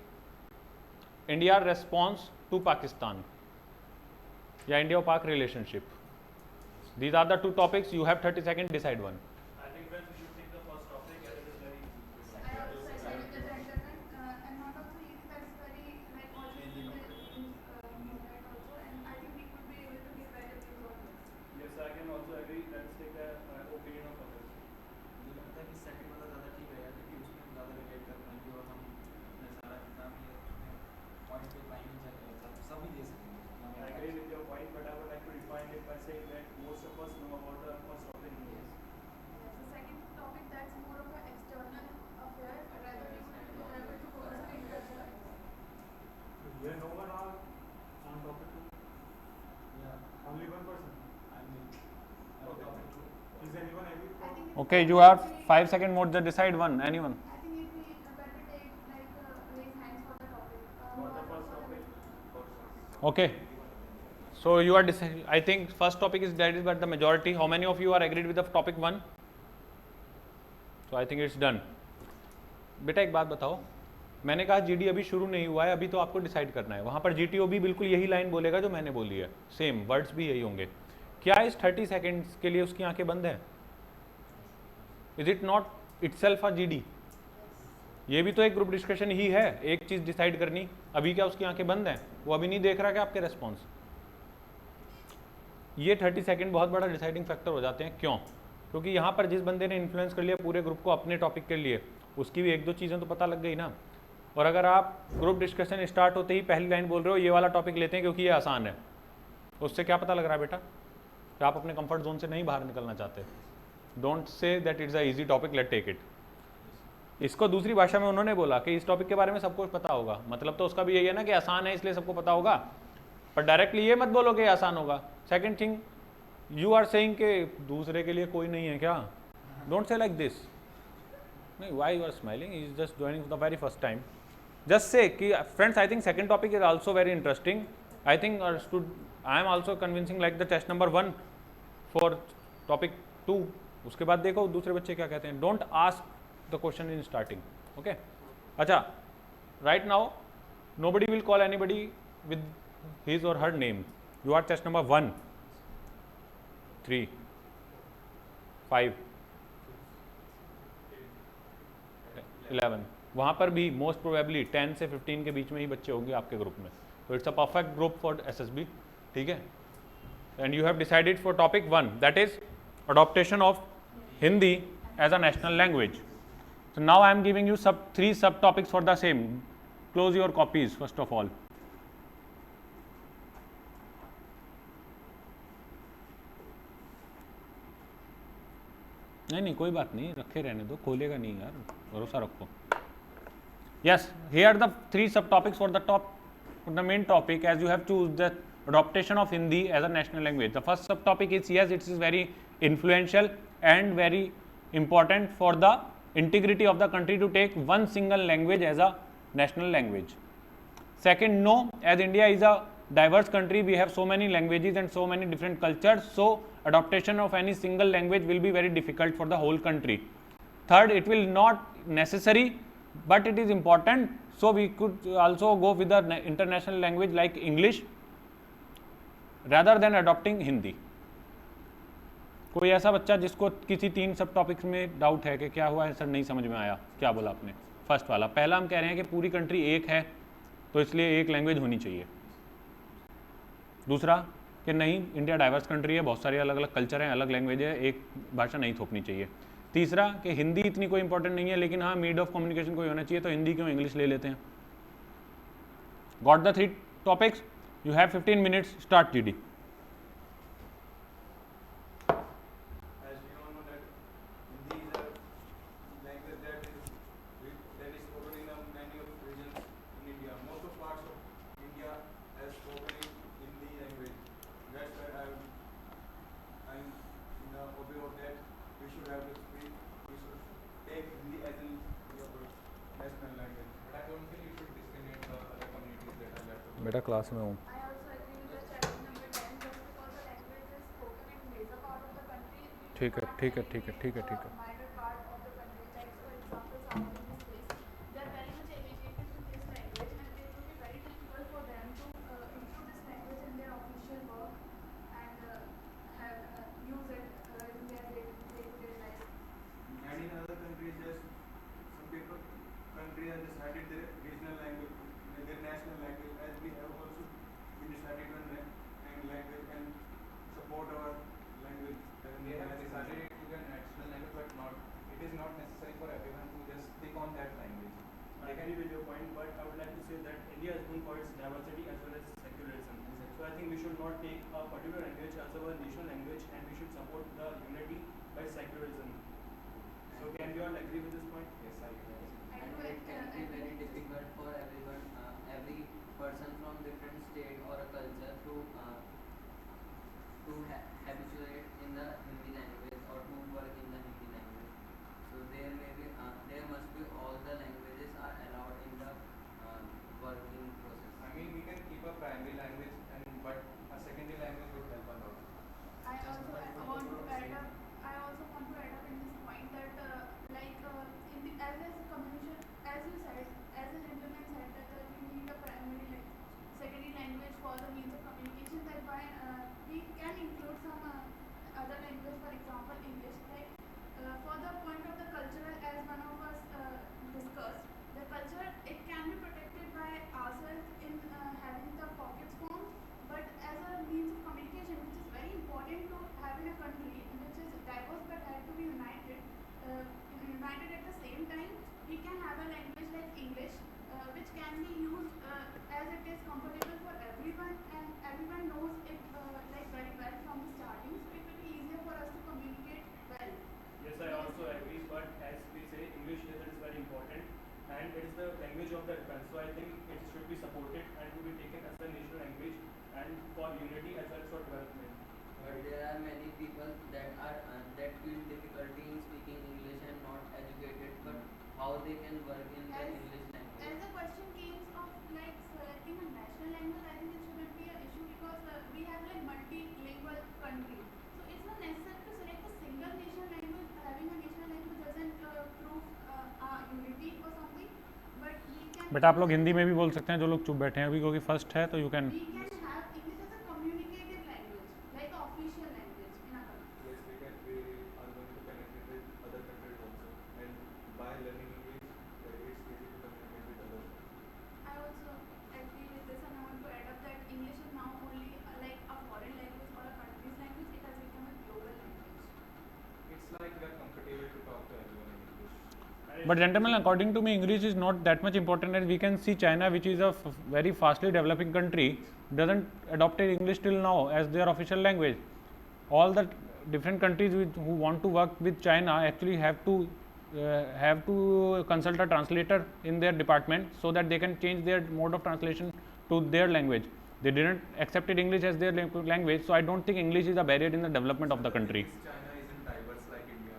India response to Pakistan. Yeah, India-Pak relationship. These are the 2 topics. You have 30 seconds. Decide one. I think friends, we should take the first topic as it is very easy. Yes, I can also agree. Let's take the opinion of others. मुझे लगता है कि second वाला ज़्यादा ठीक रहेगा क्योंकि उसमें हम ज़्यादा रिलेट कर पाएंगे और हम अपने सारा काम ये पॉइंट पे पाएंगे, सब भी दे सकेंगे. I agree with your point, but I would like to define it by saying that most of us know about the first topic. Here no one on topic 2. Yeah, Only one person. I mean, Okay. topic 2. Is anyone agree for? Okay, you have 5 seconds more. Just decide one. Anyone. For the first topic. Okay. So you are I think first topic is decided by the majority. How many of you are agreed with the topic 1? So I think it's done. बेटा एक बात बताओ, मैंने कहा GD अभी शुरू नहीं हुआ है, अभी तो आपको डिसाइड करना है. वहाँ पर जीटीओ भी बिल्कुल यही लाइन बोलेगा जो मैंने बोली है, सेम वर्ड्स भी यही होंगे. क्या इस 30 सेकेंड्स के लिए उसकी आंखें बंद है? Is it not itself a GD? ये भी तो एक ग्रुप डिस्कशन ही है, एक चीज़ डिसाइड करनी. अभी क्या उसकी आंखें बंद हैं? वो अभी नहीं देख रहा क्या आपके रेस्पॉन्स? ये 30 सेकेंड बहुत बड़ा डिसाइडिंग फैक्टर हो जाते हैं. क्यों? क्योंकि यहाँ पर जिस बंदे ने इन्फ्लुएंस कर लिया पूरे ग्रुप को अपने टॉपिक के लिए, उसकी भी 1-2 चीज़ें तो पता लग गई ना. और अगर आप ग्रुप डिस्कशन स्टार्ट होते ही पहली लाइन बोल रहे हो ये वाला टॉपिक लेते हैं क्योंकि ये आसान है, उससे क्या पता लग रहा है बेटा? कि आप अपने कंफर्ट जोन से नहीं बाहर निकलना चाहते. Don't say that it's a easy topic, let take it. इसको दूसरी भाषा में उन्होंने बोला कि इस टॉपिक के बारे में सबको पता होगा, मतलब तो उसका भी यही है ना कि आसान है इसलिए सबको पता होगा, पर डायरेक्टली ये मत बोलो कि आसान होगा. Second thing, you are saying कि दूसरे के लिए कोई नहीं है क्या. Don't say like this. नहीं, why you are smiling, he is just joining for the very first time. Just say कि friends, I think second topic is also very interesting. I think I am also convincing like the test number 1 for topic 2. उसके बाद देखो दूसरे बच्चे क्या कहते हैं. Don't ask the question in starting. Okay. अच्छा, right now nobody will call anybody with his or her name. You are test number 1, 3, 5, 11. वहाँ पर भी मोस्ट प्रोबेबली 10 से 15 के बीच में ही बच्चे होंगे आपके ग्रुप में. तो it's a perfect group for SSB. ठीक है. And you have decided for topic 1, that is adaptation of Hindi as a national language. So now I am giving you 3 subtopics for the same. Close your copies first of all. नहीं कोई बात नहीं, रखे रहने दो, खोलेगा नहीं यार, भरोसा रखो. Yes, here the 3 subtopics for the main topic, as you have choose the adoption of Hindi as a national language. The first subtopic is, yes, it is very influential and very important for the integrity of the country to take one single language as a national language. Second, no, as India is a diverse country, we have so many languages and so many different cultures, so adoption of any single language will be very difficult for the whole country. Third, it will not necessary, but it is important, so we could also go with the international language like English rather than adopting Hindi. कोई ऐसा बच्चा जिसको किसी 3 सब topics में doubt है कि क्या हुआ है सर, नहीं समझ में आया, क्या बोला आपने? फर्स्ट वाला. पहला हम कह रहे हैं कि पूरी कंट्री एक है तो इसलिए एक लैंग्वेज होनी चाहिए. दूसरा कि नहीं, इंडिया डाइवर्स कंट्री है, बहुत सारे अलग अलग कल्चर हैं, अलग लैंग्वेज है, एक भाषा नहीं थोपनी चाहिए. तीसरा कि हिंदी इतनी कोई इंपॉर्टेंट नहीं है, लेकिन हाँ मीड ऑफ कम्युनिकेशन कोई होना चाहिए, तो हिंदी क्यों इंग्लिश ले लेते हैं. Got the 3 topics. You have 15 minutes. Start GD. बेटा क्लास में हूँ. I also agree with the chapter number 10, just because the language is spoken in major part of the country. We ठीक है, do not ठीक है, have ठीक है, any, ठीक है, ठीक है. minor part of the country, like for example South in this case, they are very much educated with this language, and it will be very difficult for them to include this language in their official work and have use it in their day-to-day life. And in other countries, yes, some people country has decided their regional language, their national language, as we have also we decided one language and support our language. They have decided it to be a national language, but not. It is not necessary for everyone to just stick on that language. I agree with your point, but I would like to say that India is known for its diversity as well as secularism. So I think we should not take a particular language as our national language, and we should support the unity by secularism. So can we all agree with this point? Yes, I agree. I And do it can be agree very with this. difficult for everyone, every person from different state or a culture to habituate in the Hindi language or to work in the Hindi language. So there may be there must be all the languages are allowed in the working process. I mean, we can keep a primary language, but a secondary language would help a lot. I also want to add up. I also want to add up in this point that, in the as communication, as you said, as a gentleman said that we need a primary secondary language for the means of communication. That why we can include some other language, for example, English. For the point of the cultural, as one of us discussed, the culture it can be protected by ourselves in having the pockets formed, but as a means of communication, which is very important to have in a country which is diverse but had to be united, united at the same time, we can have a language like English, which can be used as it is comfortable for everyone and everyone knows it like very well from the starting, so it will be easier for us to communicate well. Yes, I also agree, but as we say, English here is very important and it is the language of the defense. So I think it should be supported and to be taken as a national language and for unity as well as for development. But there are many people that feel difficulty in speaking English and not educated, but how they can work in the As- English language. As the question came of like selecting a national language, I think it shouldn't be an issue because we have like multilingual country. So it's not necessary to select a single national language. Having a national language doesn't prove our unity or something. But we can. बेटा आप लोग हिंदी में भी बोल सकते हैं, जो लोग चुप बैठे हैं अभी, क्योंकि फर्स्ट है तो you can. We can have English as a communicative language, like an official language in our country. Yes, we are going to connect with other countries also, and by learning English, it's easy to communicate with others. I also agree with this, and I want to add up that English is now only like a foreign language or a country's language. It has become a global language. It's like we are comfortable to talk to everyone in English. But gentlemen, according to me, English is not that much important as we can see China, which is a very fastly developing country, doesn't adopted English till now as their official language. All the different countries who want to work with China actually have to consult a translator in their department so that they can change their mode of translation to their language. They didn't accepted English as their language, so I don't think English is a barrier in the development of the country. China isn't diverse like India.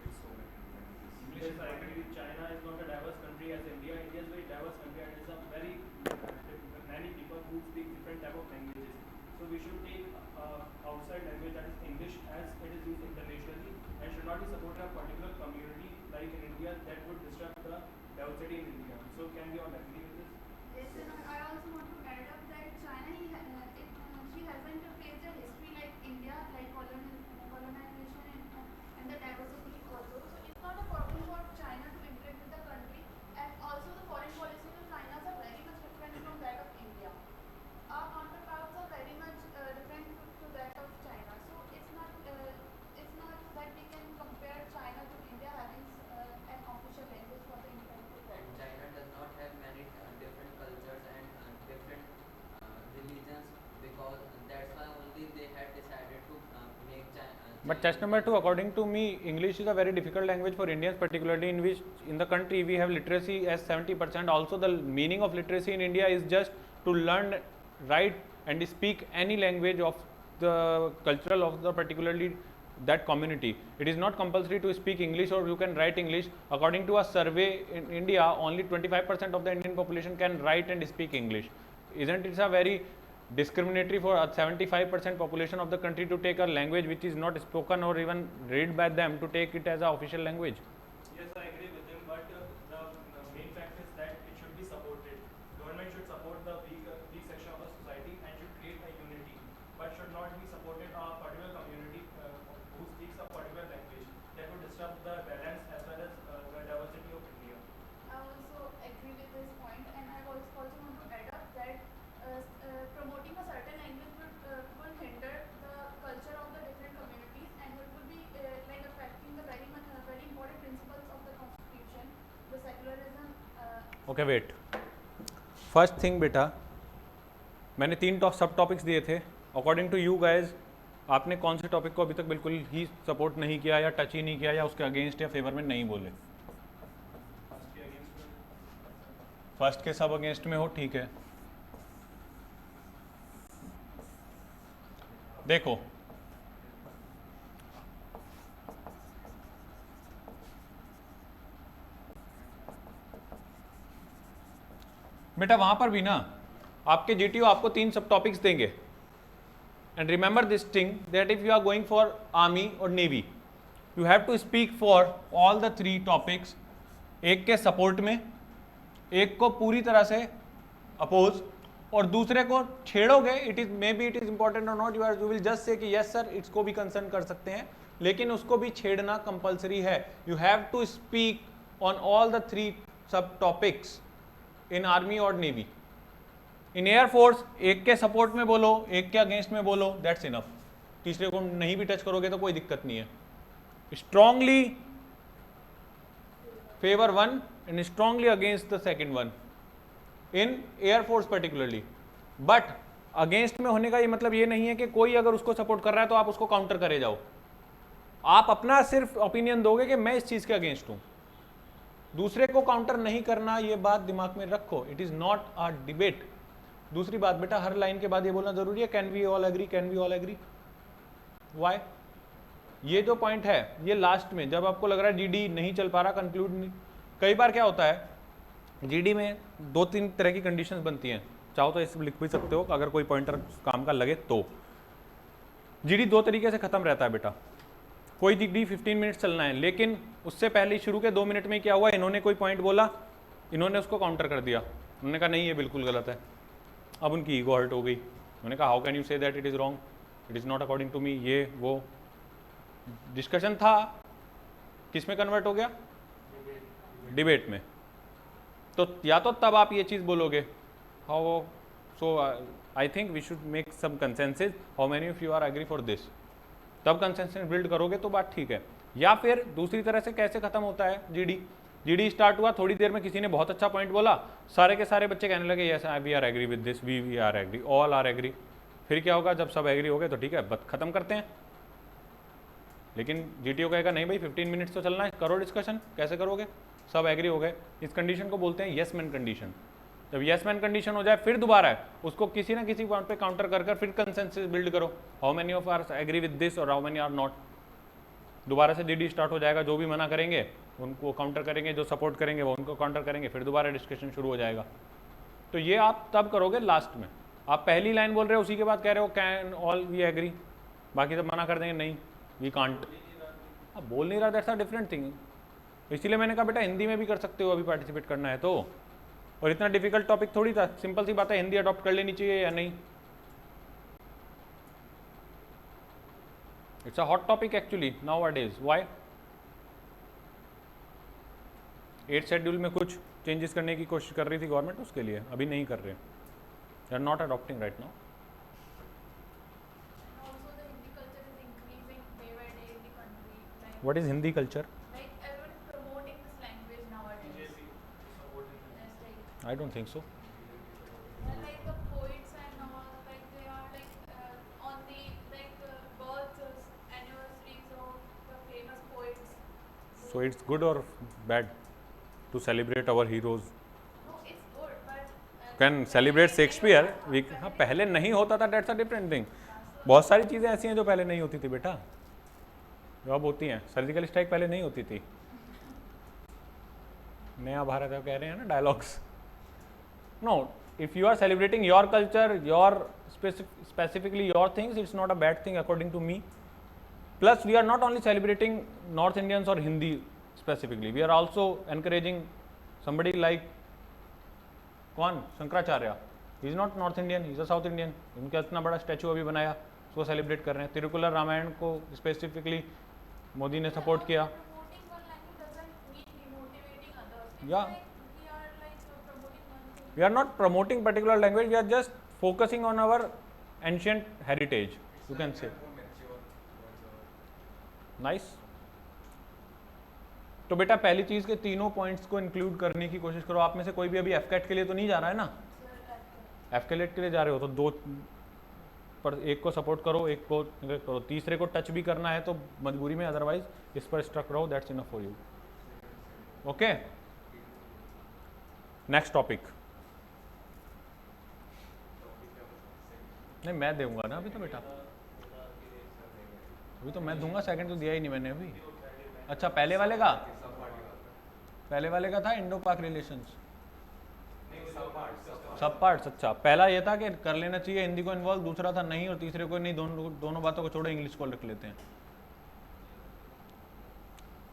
With so many languages. Yes, I agree. China is not a diverse country as India. India is a very diverse country and it's a very many people who speak different type of languages. So we should take outside language that is English as it is used internationally and should not be supported a particular community like in India that would disrupt the diversity in India. So can we all agree with this? Yes, and I also want to add up that China, she hasn't faced a history like India, like colonization and the diversity also. So it's not a problem for China to integrate with the country, and also the foreign policies of China are very much different from that of India. Our counterparts are very much different to that of China. So it's not that we can compare China to India having an official language for the entire world. And China does not have many different cultures and different religions, because that's why only they had decided to make China. But test number 2, according to me, English is a very difficult language for Indians, particularly in which in the country we have literacy as 70%. Also, the meaning of literacy in India is just to learn, write and speak any language of the cultural of the particularly that community. It is not compulsory to speak English or you can write English. According to a survey in India, only 25% of the Indian population can write and speak English. Isn't it a very discriminatory for a 75% population of the country to take a language which is not spoken or even read by them to take it as an official language? Yes, I agree with him, but the main fact is that it should be supported. Government should support the weak section of the society and should create a unity, but should not be supported a particular community who speaks a particular language that would disrupt the balance as well as the diversity of India. I also agree with this point, and I also want to add up that promoting a certain language would hinder the culture of the different communities, and it would be like affecting the very important principles of the constitution, the secularism. Okay wait, first thing बेटा, मैंने 3 सब topics दिए थे. According to you guys, आपने कौन से topic को अभी तक बिल्कुल ही सपोर्ट नहीं किया या टच ही नहीं किया या उसके अगेंस्ट या फेवर में नहीं बोले? फर्स्ट के सब अगेंस्ट में हो, ठीक है. देखो, बेटा वहां पर भी ना आपके जीटीओ आपको 3 सब टॉपिक्स देंगे. And remember this thing that if you are going for army और navy, you have to speak for all the 3 topics. एक के सपोर्ट में, एक को पूरी तरह से अपोज, और दूसरे को छेड़ोगे. It is may be it is important और not, you will just say कि यस सर, इसको भी कंसर्न कर सकते हैं, लेकिन उसको भी छेड़ना कंपलसरी है. You have to speak on all the 3 सब टॉपिक्स इन आर्मी और नेवी. इन एयरफोर्स एक के सपोर्ट में बोलो, एक के अगेंस्ट में बोलो, दैट्स इनफ. तीसरे को नहीं भी टच करोगे तो कोई दिक्कत नहीं है. Strongly favour one and strongly against the second one. In air force particularly. But against में होने का ये मतलब ये नहीं है कि कोई अगर उसको सपोर्ट कर रहा है तो आप उसको काउंटर करे जाओ। आप अपना सिर्फ ओपिनियन दोगे कि मैं इस चीज के अगेंस्ट हूं, दूसरे को काउंटर नहीं करना, ये बात दिमाग में रखो। It is not a debate. दूसरी बात बेटा, हर लाइन के बाद ये बोलना जरूरी है can we all agree, can we all agree. Why? ये जो पॉइंट है ये लास्ट में जब आपको लग रहा है जीडी नहीं चल पा रहा, कंक्लूड नहीं। कई बार क्या होता है जीडी में 2-3 तरह की कंडीशंस बनती हैं, चाहो तो इसे लिख भी सकते हो अगर कोई पॉइंटर काम का लगे तो। जीडी 2 तरीके से खत्म रहता है बेटा। कोई जीडी 15 मिनट चलना है, लेकिन उससे पहले शुरू के 2 मिनट में क्या हुआ, इन्होंने कोई पॉइंट बोला, इन्होंने उसको काउंटर कर दिया, उन्होंने कहा नहीं ये बिल्कुल गलत है। अब उनकी ईगो हर्ट हो गई, उन्होंने कहा how can you say that it is wrong, it is not according to me. ये वो डिस्कशन था, किस में कन्वर्ट हो गया, डिबेट में। तो या तो तब आप ये चीज बोलोगे how, so I think we should make some consensus, how many of you are agree for this, तब कंसेंसस बिल्ड करोगे तो बात ठीक है। या फिर दूसरी तरह से कैसे खत्म होता है जीडी स्टार्ट हुआ, थोड़ी देर में किसी ने बहुत अच्छा पॉइंट बोला, सारे के सारे बच्चे कहने लगे yes we are agree with this, we are agree, all are agree. फिर क्या होगा, जब सब एग्री हो गए तो ठीक है बस खत्म करते हैं। लेकिन जीटीओ कहेगा नहीं भाई 15 मिनट्स तो चलना है, करो डिस्कशन। कैसे करोगे, सब एग्री हो गए। इस कंडीशन को बोलते हैं यस मैन कंडीशन। जब यस मैन कंडीशन हो जाए फिर दोबारा है उसको किसी ना किसी पॉइंट पे काउंटर कर फिर कंसेंसस बिल्ड करो, how many of are agree with this और हाउ मेनी आर नॉट। दोबारा से जीडी स्टार्ट हो जाएगा, जो भी मना करेंगे उनको काउंटर करेंगे, जो सपोर्ट करेंगे वो उनको काउंटर करेंगे, फिर दोबारा डिस्कशन शुरू हो जाएगा। तो ये आप तब करोगे लास्ट में। आप पहली लाइन बोल रहे हो, उसी के बाद कह रहे हो कैन ऑल वी एग्री, बाकी सब मना कर देंगे नहीं वी कांट। अब बोल नहीं रहा, दैट्स अ डिफरेंट थिंग। इसीलिए मैंने कहा बेटा हिंदी में भी कर सकते हो अभी पार्टिसिपेट करना है तो। और इतना डिफिकल्ट टॉपिक थोड़ी था, सिंपल सी बात है, हिंदी अडॉप्ट कर लेनी चाहिए या नहीं। It's a hot topic actually now a days. Why? 8th schedule में कुछ चेंजेस करने की कोशिश कर रही थी गवर्नमेंट, उसके लिए अभी नहीं कर रहे, they are not adopting right now. Also the Hindi culture is increasing day by day in the country. Like, what is Hindi culture? like everyone is promoting this language nowadays. BJP supporting Yes, like, I don't think so. and like the poets and all, like they are like on the like birth anniversaries of the famous poets. So it's good or bad to celebrate our heroes? No, it's good, but Can celebrate Shakespeare? We हाँ पहले नहीं होता था, that's a different thing. बहुत सारी चीज़ें ऐसी हैं जो पहले नहीं होती थी बेटा, जो अब होती हैं। सर्जिकल स्ट्राइक पहले नहीं होती थी। नया भारत है कह रहे हैं ना dialogues. No, if you are celebrating your culture, your specifically your things, it's not a bad thing according to me. Plus we are not only celebrating North Indians or Hindi specifically, we are also encouraging somebody like कौन, Shankaracharya, he is not north Indian, he is a south Indian. उनका इतना बड़ा statue अभी बनाया, उसको celebrate कर रहे हैं। तिरुकुलर रामायण को स्पेसिफिकली मोदी ने सपोर्ट किया। promoting one language doesn't mean demotivating others. It's Yeah. like we are like promoting one thing. We are not promoting particular language, we are just focusing on our ancient heritage, you can say. Nice. तो बेटा पहली चीज के तीनों points को include करने की कोशिश करो। आप में से कोई भी अभी एफकेट के लिए तो नहीं जा रहा है ना? एफकेलेट के लिए जा रहे हो तो 2 पर एक को सपोर्ट करो, एक को नेगलेक्ट करो, तीसरे को टच भी करना है तो मजबूरी में, अदरवाइज इस पर स्ट्रक रहो, that's enough for you. Okay, next topic. नहीं मैं दूंगा ना अभी तो बेटा, अभी तो मैं दूंगा, सेकंड तो दिया ही नहीं मैंने अभी। अच्छा पहले वाले का था इंडो पाक रिलेशंस, सब पार्ट्स। अच्छा पहला ये था कि कर लेना चाहिए हिंदी को इन्वॉल्व, दूसरा था नहीं, और तीसरे को नहीं, दोनों बातों को छोड़ो, इंग्लिश को रख लेते हैं।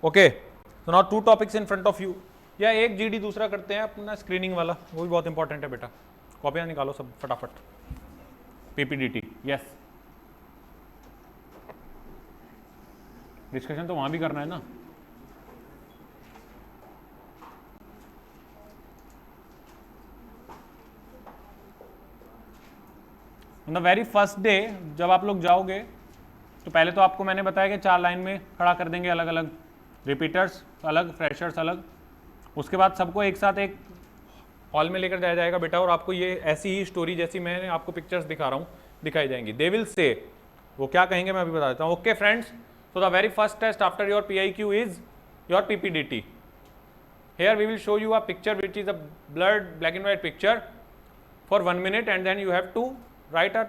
Okay, so now 2 topics in front of you, या एक जीडी दूसरा करते हैं अपना स्क्रीनिंग वाला, वो भी बहुत इंपॉर्टेंट है बेटा। कॉपियां निकालो सब फटाफट। पीपीडीटी, यस, डिस्कशन तो वहां भी करना है ना। On the very first day जब आप लोग जाओगे तो पहले तो आपको मैंने बताया कि 4 लाइन में खड़ा कर देंगे, अलग अलग, रिपीटर्स अलग, फ्रेशर्स अलग। उसके बाद सबको एक साथ एक हॉल में लेकर जाया जाएगा बेटा, और आपको ये ऐसी ही स्टोरी जैसी मैंने आपको पिक्चर्स दिखा रहा हूँ दिखाई जाएंगी. दे विल से, वो क्या कहेंगे मैं अभी बता देता हूँ. Okay friends, so the very first test after your PIQ is your PPDT. Here we will show you a picture which is a blurred black and white picture for 1 minute, and then you have to write a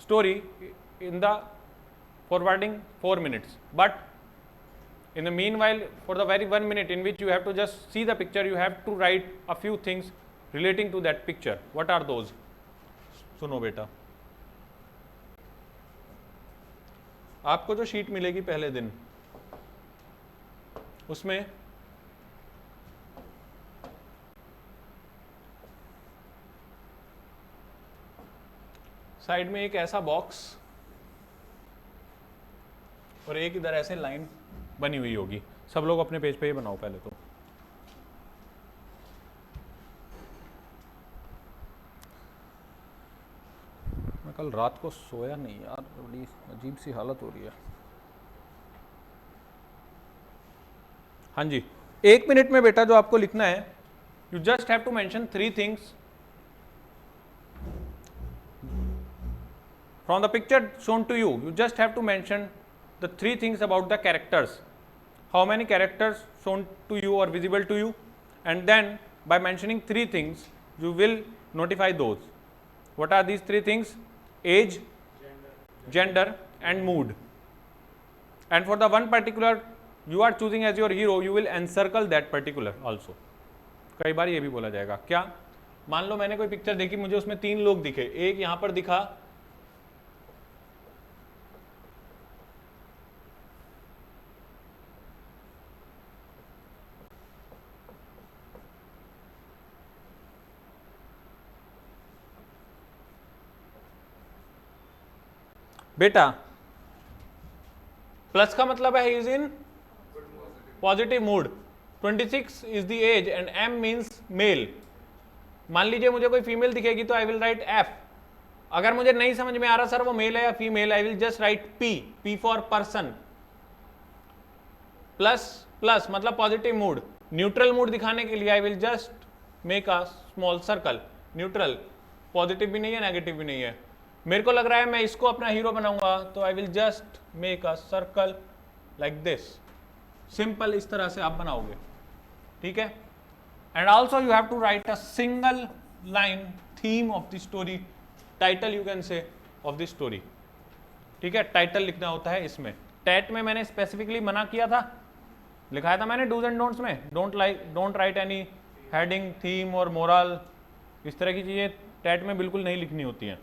story in the forwarding 4 minutes. But in the meanwhile, for the very 1 minute in which you have to just see the picture, you have to write a few things relating to that picture. What are those? सुनो बेटा, आपको जो sheet मिलेगी पहले दिन, उसमें side में एक ऐसा बॉक्स और एक इधर ऐसे लाइन बनी हुई होगी. सब लोग अपने पेज पे ही बनाओ पहले तो. मैं कल रात को सोया नहीं यार, बड़ी अजीब सी हालत हो रही है. हाँ जी, 1 मिनट में बेटा जो आपको लिखना है, you just have to mention 3 things from the picture shown to you. You just have to mention the 3 things about the characters. How many characters shown to you or visible to you, and then by mentioning 3 things you will notify those. What are these 3 things? Age, gender and mood. And for the one particular you are choosing as your hero, you will encircle that particular also. कई बार ये भी बोला जाएगा. क्या? मान लो मैंने कोई picture देखी, मुझे उसमें 3 लोग दिखे. एक यहाँ पर दिखा बेटा, प्लस का मतलब है is in positive mood. 26 is the age and M means male. मान लीजिए मुझे कोई फीमेल दिखेगी तो आई विल राइट F. अगर मुझे नहीं समझ में आ रहा सर वो मेल है या female, I will just right P for person. Plus plus मतलब पॉजिटिव मूड. न्यूट्रल मूड दिखाने के लिए आई will just make a small circle. Neutral, positive भी नहीं है नेगेटिव भी नहीं है. मेरे को लग रहा है मैं इसको अपना हीरो बनाऊंगा तो I will just make a circle like this. Simple इस तरह से आप बनाओगे, ठीक है. And also you have to write a single line theme of the story, title you can say of the story, ठीक है. टाइटल लिखना होता है इसमें. टैट में मैंने स्पेसिफिकली मना किया था, लिखाया था मैंने डूज एंड डोंट्स में, don't write any heading, theme और मोरल. इस तरह की चीज़ें टैट में बिल्कुल नहीं लिखनी होती हैं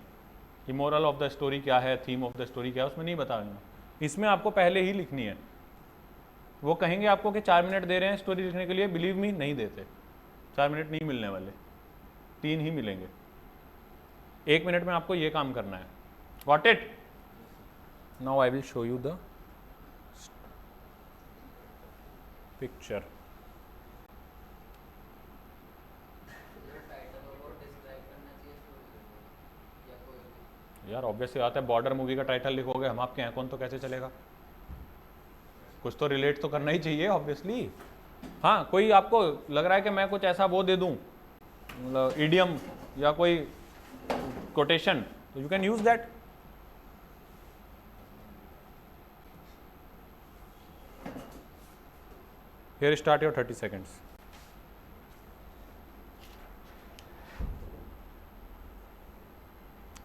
कि मोरल ऑफ द स्टोरी क्या है, थीम ऑफ द स्टोरी क्या है, उसमें नहीं बताऊंगा. इसमें आपको पहले ही लिखनी है. वो कहेंगे आपको कि 4 मिनट दे रहे हैं स्टोरी लिखने के लिए, बिलीव मी नहीं देते. 4 मिनट नहीं मिलने वाले, 3 ही मिलेंगे. 1 मिनट में आपको ये काम करना है. Got it? Now I will show you the picture. यार ऑब्वियसली आता है, बॉर्डर मूवी का टाइटल लिखोगे, हम आपके हैं कौन तो कैसे चलेगा. कुछ तो रिलेट तो करना ही चाहिए ऑब्वियसली. हाँ, कोई आपको लग रहा है कि मैं कुछ ऐसा वो दे दूं, मतलब इडियम या कोई कोटेशन, तो you can use that. Here start your 30 seconds.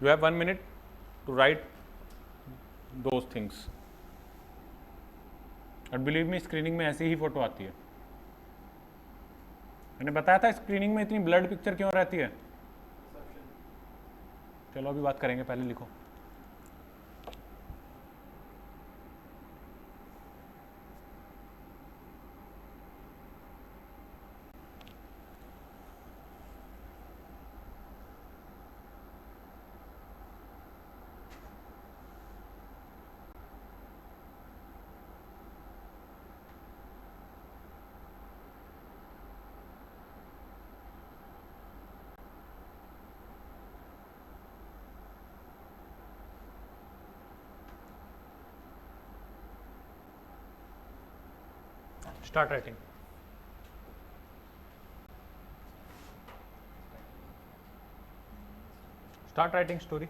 You have 1 minute to write those things. And believe me, screening में ऐसी ही फोटो आती है. मैंने बताया था स्क्रीनिंग में इतनी ब्लड पिक्चर क्यों रहती है. चलो अभी बात करेंगे, पहले लिखो. Start writing. Start writing story.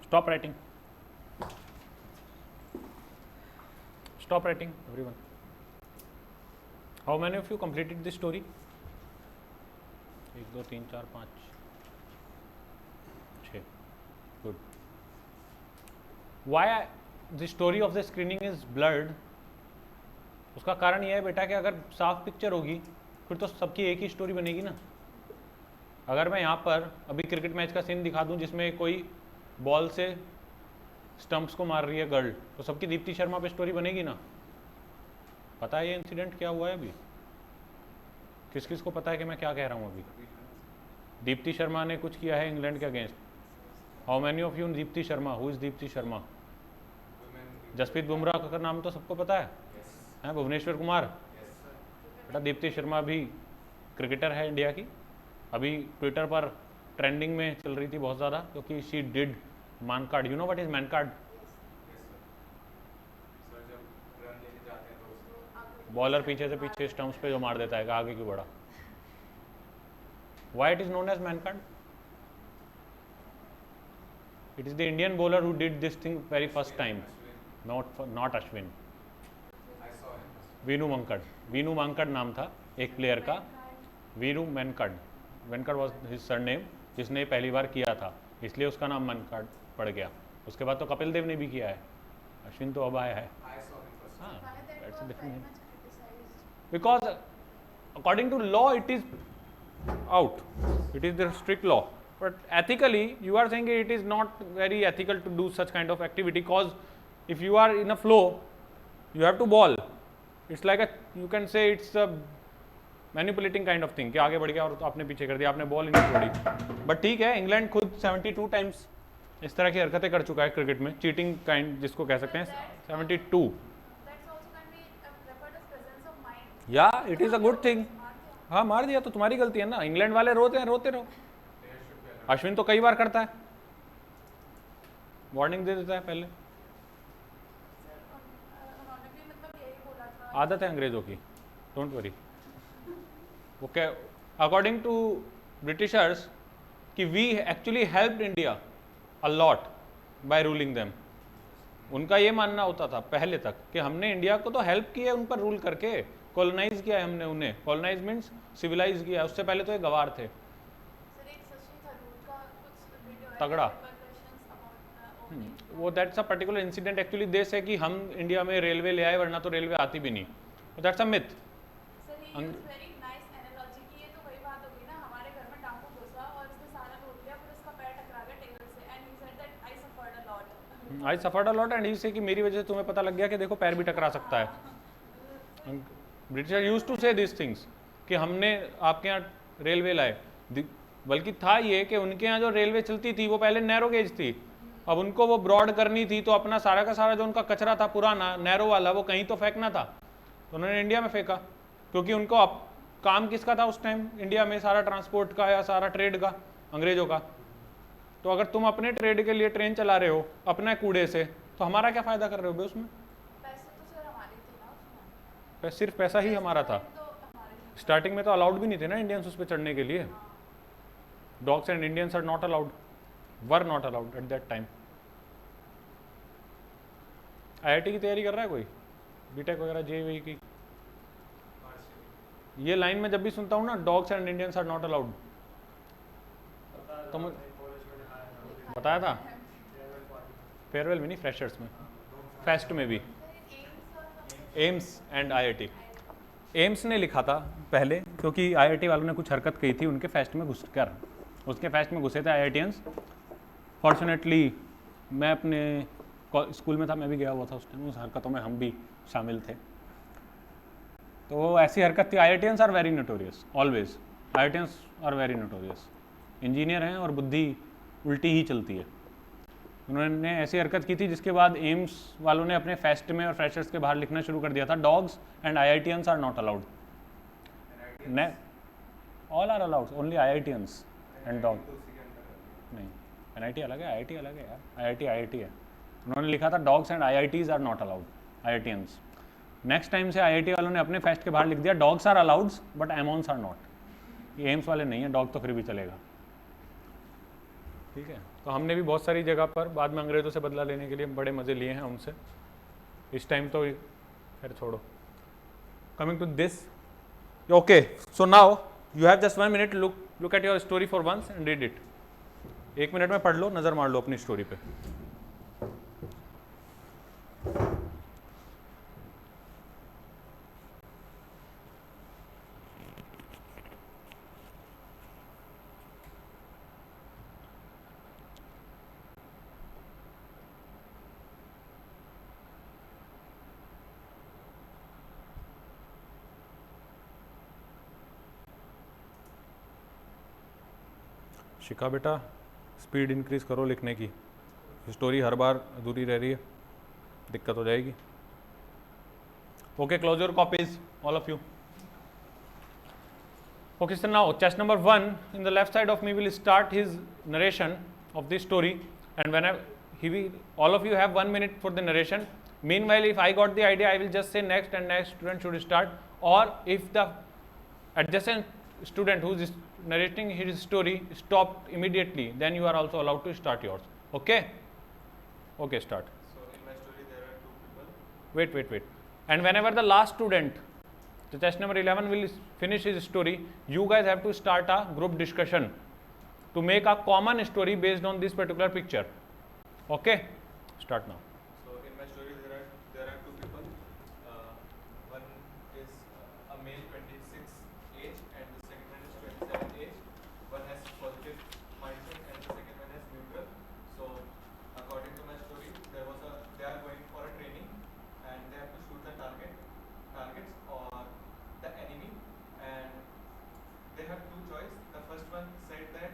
Stop writing. Stop writing, everyone. How many of you completed this story? 1, 2, 3, 4, 5, 6. Good. Why the story of the screening is blurred? उसका कारण यह है बेटा कि अगर साफ पिक्चर होगी फिर तो सबकी एक ही स्टोरी बनेगी ना. अगर मैं यहाँ पर अभी क्रिकेट मैच का सीन दिखा दूँ जिसमें कोई बॉल से स्टंप्स को मार रही है गर्ल, तो सबकी दीप्ति शर्मा पे स्टोरी बनेगी ना. पता है ये इंसिडेंट क्या हुआ है अभी? किस किस को पता है कि मैं क्या कह रहा हूँ अभी? दीप्ति शर्मा ने कुछ किया है इंग्लैंड के against. How many of you Deepti Sharma? Who is Deepti Sharma? Jasprit Bumrah का नाम तो सबको पता है, हैं? भुवनेश्वर कुमार. बेटा दीप्ति शर्मा भी क्रिकेटर है इंडिया की. अभी ट्विटर पर ट्रेंडिंग में चल रही थी बहुत ज़्यादा क्योंकि she did man card. You know what is man card? Bowler पीछे से पीछे स्टंप्स पे जो मार देता है कि आगे क्यों बढ़ा. Why it is known as Mankad? It is the Indian bowler who did this thing very first time, not Ashwin. Vinoo Mankad नाम था एक प्लेयर का, Vinoo Mankad was his surname, जिसने पहली बार किया था, इसलिए उसका नाम मनकड़ पड़ गया। उसके बाद तो कपिल देव ने भी किया है, अश्विन तो अब आया है। हाँ, that's a different name. Because according to law it is out, it is the strict law, but ethically you are saying it is not very ethical to do such kind of activity, because if you are in a flow you have to ball, it's like a, you can say it's a manipulating kind of thing कि आगे बढ़ गया और आपने पीछे कर दिया, आपने बॉल ही नहीं छोड़ी। बट ठीक है, इंग्लैंड खुद 72 टाइम्स इस तरह की हरकतें कर चुका है क्रिकेट में, चीटिंग काइंड जिसको कह सकते हैं 72। या it is a good thing. हाँ, मार दिया तो तुम्हारी गलती है ना, इंग्लैंड वाले रोते हैं, रोते रहो। अश्विन तो कई बार करता है, वार्निंग दे देता है पहले। आदत है अंग्रेजों की, don't worry. Okay, according to Britishers कि we actually helped India a lot by ruling them. उनका ये मानना होता था पहले तक कि हमने इंडिया को तो हेल्प किया है उन पर रूल करके, कॉलोनाइज किया है हमने उन्हें। कॉलोनाइज मीन्स सिविलाइज किया है, उससे पहले तो ये गवार थे। तगड़ा वो that's a particular incident actually देश है कि हम इंडिया में रेलवे ले आए, वरना तो रेलवे आती भी नहीं। That's a myth. I suffered a lot and he कि मेरी वजह से तुम्हें पता लग गया कि देखो पैर भी टकरा सकता है। ब्रिटिशर यूज्ड टू से दिस थिंग्स कि हमने आपके यहाँ रेलवे लाए, बल्कि था ये कि उनके यहाँ जो रेलवे चलती थी वो पहले नैरो गेज थी, अब उनको वो ब्रॉड करनी थी, तो अपना सारा का सारा जो उनका कचरा था पुराना नैरो वाला वो कहीं तो फेंकना था, तो उन्होंने इंडिया में फेंका। क्योंकि उनको अब काम किसका था उस टाइम इंडिया में, सारा ट्रांसपोर्ट का या सारा ट्रेड का, अंग्रेजों का। तो अगर तुम अपने ट्रेड के लिए ट्रेन चला रहे हो अपने कूड़े से, तो हमारा क्या फायदा कर रहे हो उसमें? सिर्फ पैसा ही हमारा था। स्टार्टिंग में तो अलाउड भी नहीं थे ना इंडियंस उस पर चढ़ने के लिए। Dogs and Indians are not allowed, were not allowed at that time. IIT की तैयारी कर रहा है कोई, बीटेक वगैरह, जेईई की? ये लाइन में जब भी सुनता हूँ ना, dogs and Indians are not allowed, तो बताया था फेयरवेल में नहीं, फ्रेशर्स में, फेस्ट में भी। एम्स एंड आईआईटी, एम्स ने लिखा था पहले, क्योंकि आईआईटी वालों ने कुछ हरकत की थी उनके फेस्ट में घुसकर, उसके फेस्ट में घुसे थे आईआईटीएंस। फॉर्चुनेटली मैं अपने स्कूल में था, मैं भी गया हुआ था उस टाइम, उस हरकतों में हम भी शामिल थे। तो वो ऐसी हरकत थी। IITians are very notorious, always IITians are very notorious. Engineer हैं और बुद्धि उल्टी ही चलती है। उन्होंने ऐसी हरकत की थी जिसके बाद एम्स वालों ने अपने फेस्ट में और फ्रेशर्स के बाहर लिखना शुरू कर दिया था, dogs and IITians are not allowed. All are allowed, only IITians and dog नहीं। एनआईटी अलग है, आईआईटी अलग है यार, आईआईटी आईआईटी है। उन्होंने लिखा था dogs and IITs are not allowed, IITians. Next time से आईआईटी वालों ने अपने फेस्ट के बाहर लिख दिया dogs are allowed but AIIMSians are not. ये एम्स वाले नहीं है, डॉग तो फिर भी चलेगा। ठीक है, तो हमने भी बहुत सारी जगह पर बाद में अंग्रेज़ों से बदला लेने के लिए बड़े मज़े लिए हैं उनसे। इस टाइम तो खैर छोड़ो। Coming to this, okay, so now you have just 1 minute, look at your story for once and read it. 1 minute में पढ़ लो, नज़र मार लो अपनी स्टोरी पे। शिखा बेटा, स्पीड इंक्रीज करो लिखने की, स्टोरी हर बार अधूरी रह रही है, दिक्कत हो जाएगी। Okay, close your copies all of you. Okay, so now chest number 1 in the left side of me will start his narration of this story, and whenever all of you have 1 minute for the narration. Meanwhile, if I got the idea, I will just say next and next student should start, or if the adjacent student who is narrating his story stopped immediately, then you are also allowed to start yours. Okay? Okay, start. So in my story there are 2 people. Wait. and whenever the last student, the test number 11 will finish his story, you guys have to start a group discussion to make a common story based on this particular picture. Okay, start now. So in my story there are two people. One is a male 26 age and the second one is 27 age. One has positive mindset and the second one has neutral. So according to my story, they are going for a training and they have to shoot the targets or the enemy, and they have two choice. The first one said that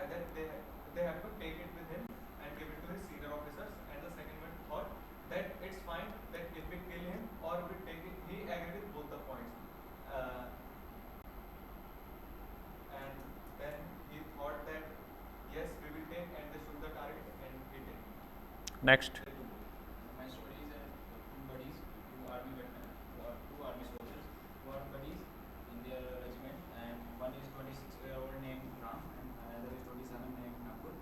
either they have to take it with him and give it to his senior officers, and the second one thought that it's fine that if we kill him or we take it. He agreed with both the points, and then he thought that yes, we will take, and they shoot the target and he did. Next. My story is two buddies, two army veterans, two army soldiers, who are buddies in their regiment, and one is 26-year-old named Ram, and another is 27 named Nakul,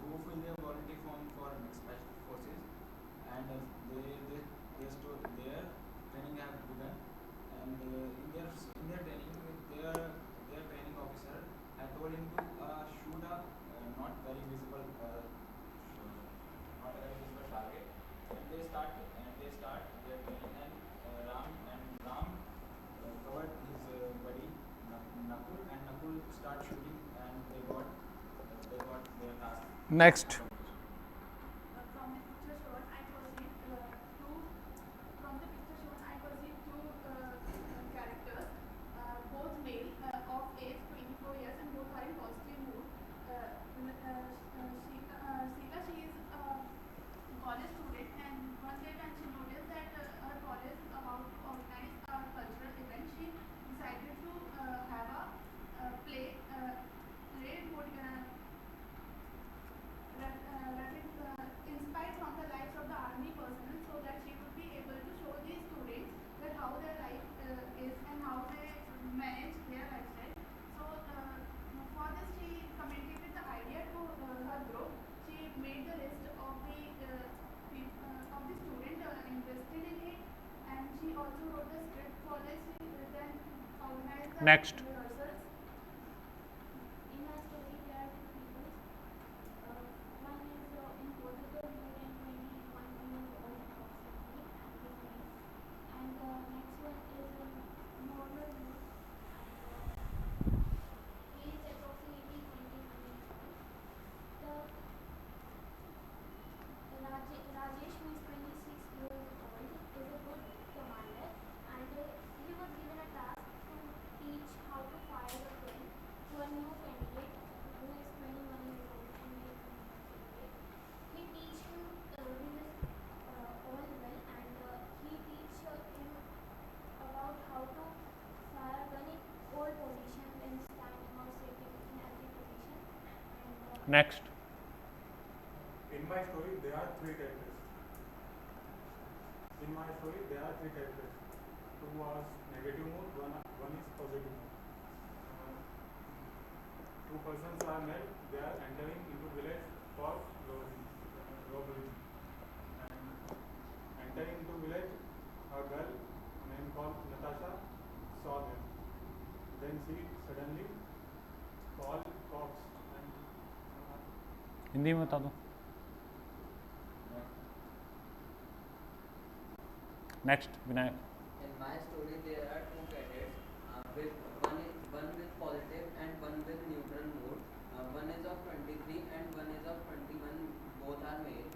who fill their volunteer form for special forces, and their training have begun, and in their training, their training officer had told him to shoot a not very visible target, and they start their training, and Ram covered his buddy Nakul, and Nakul start shooting, and they got their task. Next. From the picture shown, I perceived two characters, both male, of age 24 years, and both are in positive mood. Sheila, she is a college student, and one day when she noticed that her college is about to organize a cultural event, she decided to have a play inspired from the lives of the army personnel, so that she would be able to show these students that how their life is and how they manage their lifestyle. So for this, she communicated the idea to her group. She made the list of the student interested in it, and she also wrote the script for this. She then organized the Next. rehearsals. In my story, there are two people. One is in positive mood and 21 years old approximately, and next one is in normal mood, and he is approximately 21 years old. Rajesh, who is 26 years old, is a good commander, and he was given a task to teach how to fire a gun to a new candidate who is 21 years old and he is a new candidate. He teach him all well, and he teach him about how to fire a gun in all positions and standing or sitting in every position. And Next. In my story, there are three characters. Two was negative mood, one is positive mood. Two persons are met. They are entering into village for robbery. And entering into village, a girl named called Natasha saw them. Then she suddenly called cops and Hindi में बता दो. Next, Vinayak. In my story, there are two cadets, with one with positive and one with neutral mood. One is of 23 and one is of 21. Both are male.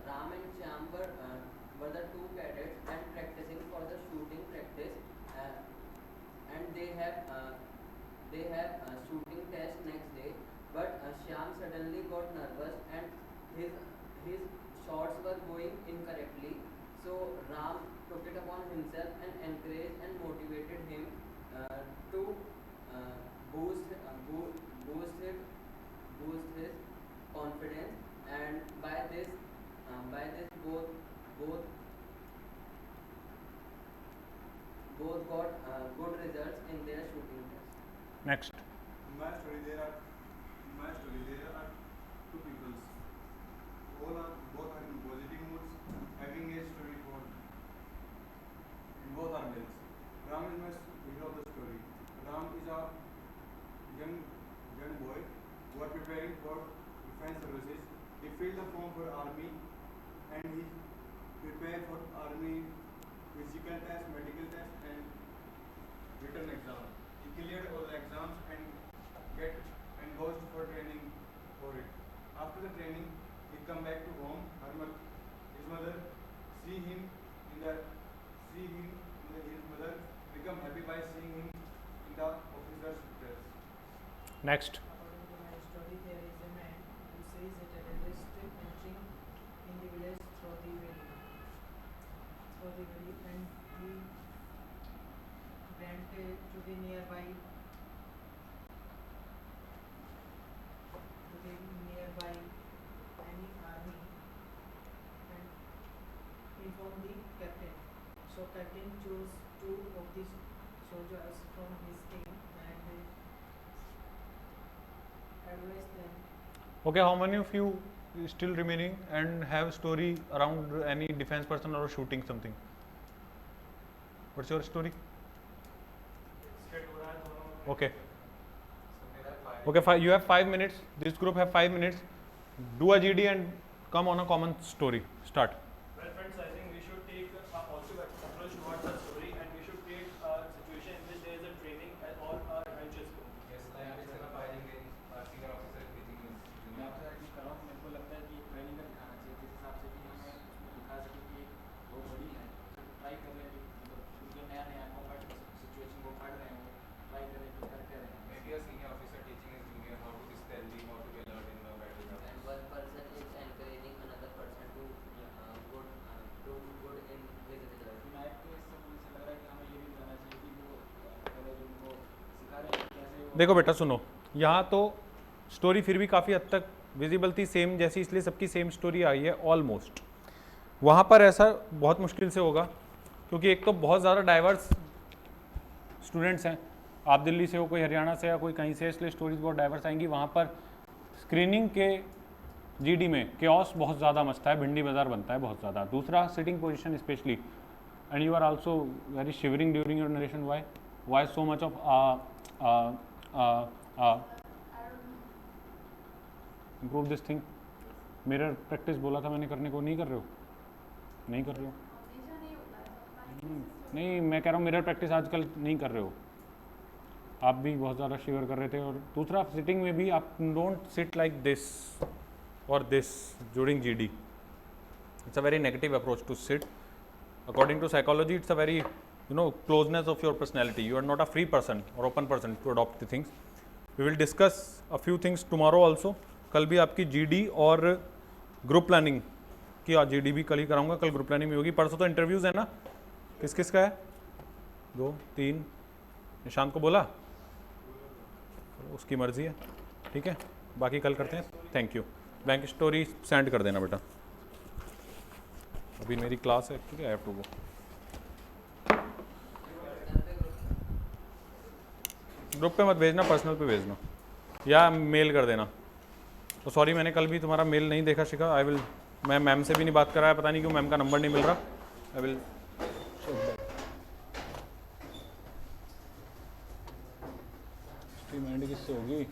Ram and Shyam were the two cadets and practicing for the shooting practice. And they have shooting test next day. But Shyam suddenly got nervous and his shots were going incorrectly. So Ram took it upon himself and encouraged and motivated him to boost his confidence, and by this both got good results in their shooting test. Next. In my story, there are two people. Both are in positive moods, having age 24. army physical test, medical test, and written exam. He cleared all the exams and goes for training for it. After the training, he come back to home. His mother see him his mother become happy by seeing him in the officer's dress. Next. According to my story, there is a man who says that a terrorist entering in the village through the valley, and he went to the nearby enemy army and informed the captain. So captain chose 2 of these soldiers from his team and advised them. Okay, how many of you still remaining and have story around any defense person or shooting something? What's your story? Okay. Okay, you have 5 minutes. This group have 5 minutes. Do a GD and come on a common story. Start. Well, friends, I think we should take also approach towards the story, and we should create a situation in which there is a training at all our branches. Yes, like instead of firing a senior officer teaching is मैं आपसे एक कर रहा हूँ, मेरे को लगता है कि ट्रेनिंग का दिखाना चाहिए जिस हिसाब से कि हमें उसमें दिखा सके कि वो बड़ी है, ट्राई कर रहे हैं कि मतलब उनके नया कॉम्बैट सिचुएशन को पढ़ रहे हैं, वो ट्राई कर रहे हैं कि करते रहे. Maybe a senior officer teaching his junior how to be stealthy, how to be alert in the battle. And one person is encouraging another person to good in his result. नायक के सब मुझे लग रहा है कि हमें ये भी बताना चाहिए कि वो पहले जो उनको सिखा रहे हैं कैसे वो. देखो बेटा सुनो, यहाँ तो स्टोरी फिर भी काफ़ी हद तक विजिबल थी सेम जैसी, इसलिए सबकी सेम स्टोरी आई है ऑलमोस्ट. वहाँ पर ऐसा बहुत मुश्किल से होगा क्योंकि एक तो बहुत ज़्यादा डाइवर्स स्टूडेंट्स हैं, आप दिल्ली से हो, कोई हरियाणा से या कोई कहीं से, इसलिए स्टोरीज बहुत डाइवर्स आएंगी. वहाँ पर स्क्रीनिंग के जीडी में केओस बहुत ज़्यादा मचता है, भिंडी बाजार बनता है बहुत ज़्यादा. दूसरा sitting position specially, and you are also very shivering during your narration. Why so much of improve this thing. Mirror practice बोला था मैंने करने को, नहीं कर रहे हो? नहीं कर रहे हो? हमेशा नहीं होता है. नहीं, मैं कह रहा हूँ मिरर प्रैक्टिस आजकल नहीं कर रहे हो. आप भी बहुत ज़्यादा शिवर कर रहे थे. और दूसरा सिटिंग में भी आप डोंट सिट लाइक दिस और this during GD. It's a very negative approach to sit. According to psychology it's a very closeness of your personality. You are not a free person or open person to adopt the things. We will discuss a few things tomorrow also. कल भी आपकी GD और group planning की, GD भी कल ही कराऊंगा, कल group planning भी होगी. परसों तो इंटरव्यूज़ है ना, किस किस का है? 2 3 निशांत को बोला, उसकी मर्जी है, ठीक है. बाकी कल करते हैं. Thank you. Bank story send कर देना बेटा. अभी मेरी क्लास है, ठीक है. I have to go. Group पे मत भेजना, पर्सनल पे भेजना या मेल कर देना. तो सॉरी मैंने कल भी तुम्हारा मेल नहीं देखा शिखा. मैं मैम से भी नहीं बात कराया, पता नहीं क्यों मैम का नंबर नहीं मिल रहा. आई विल स्ट्रीम एंड किससे होगी?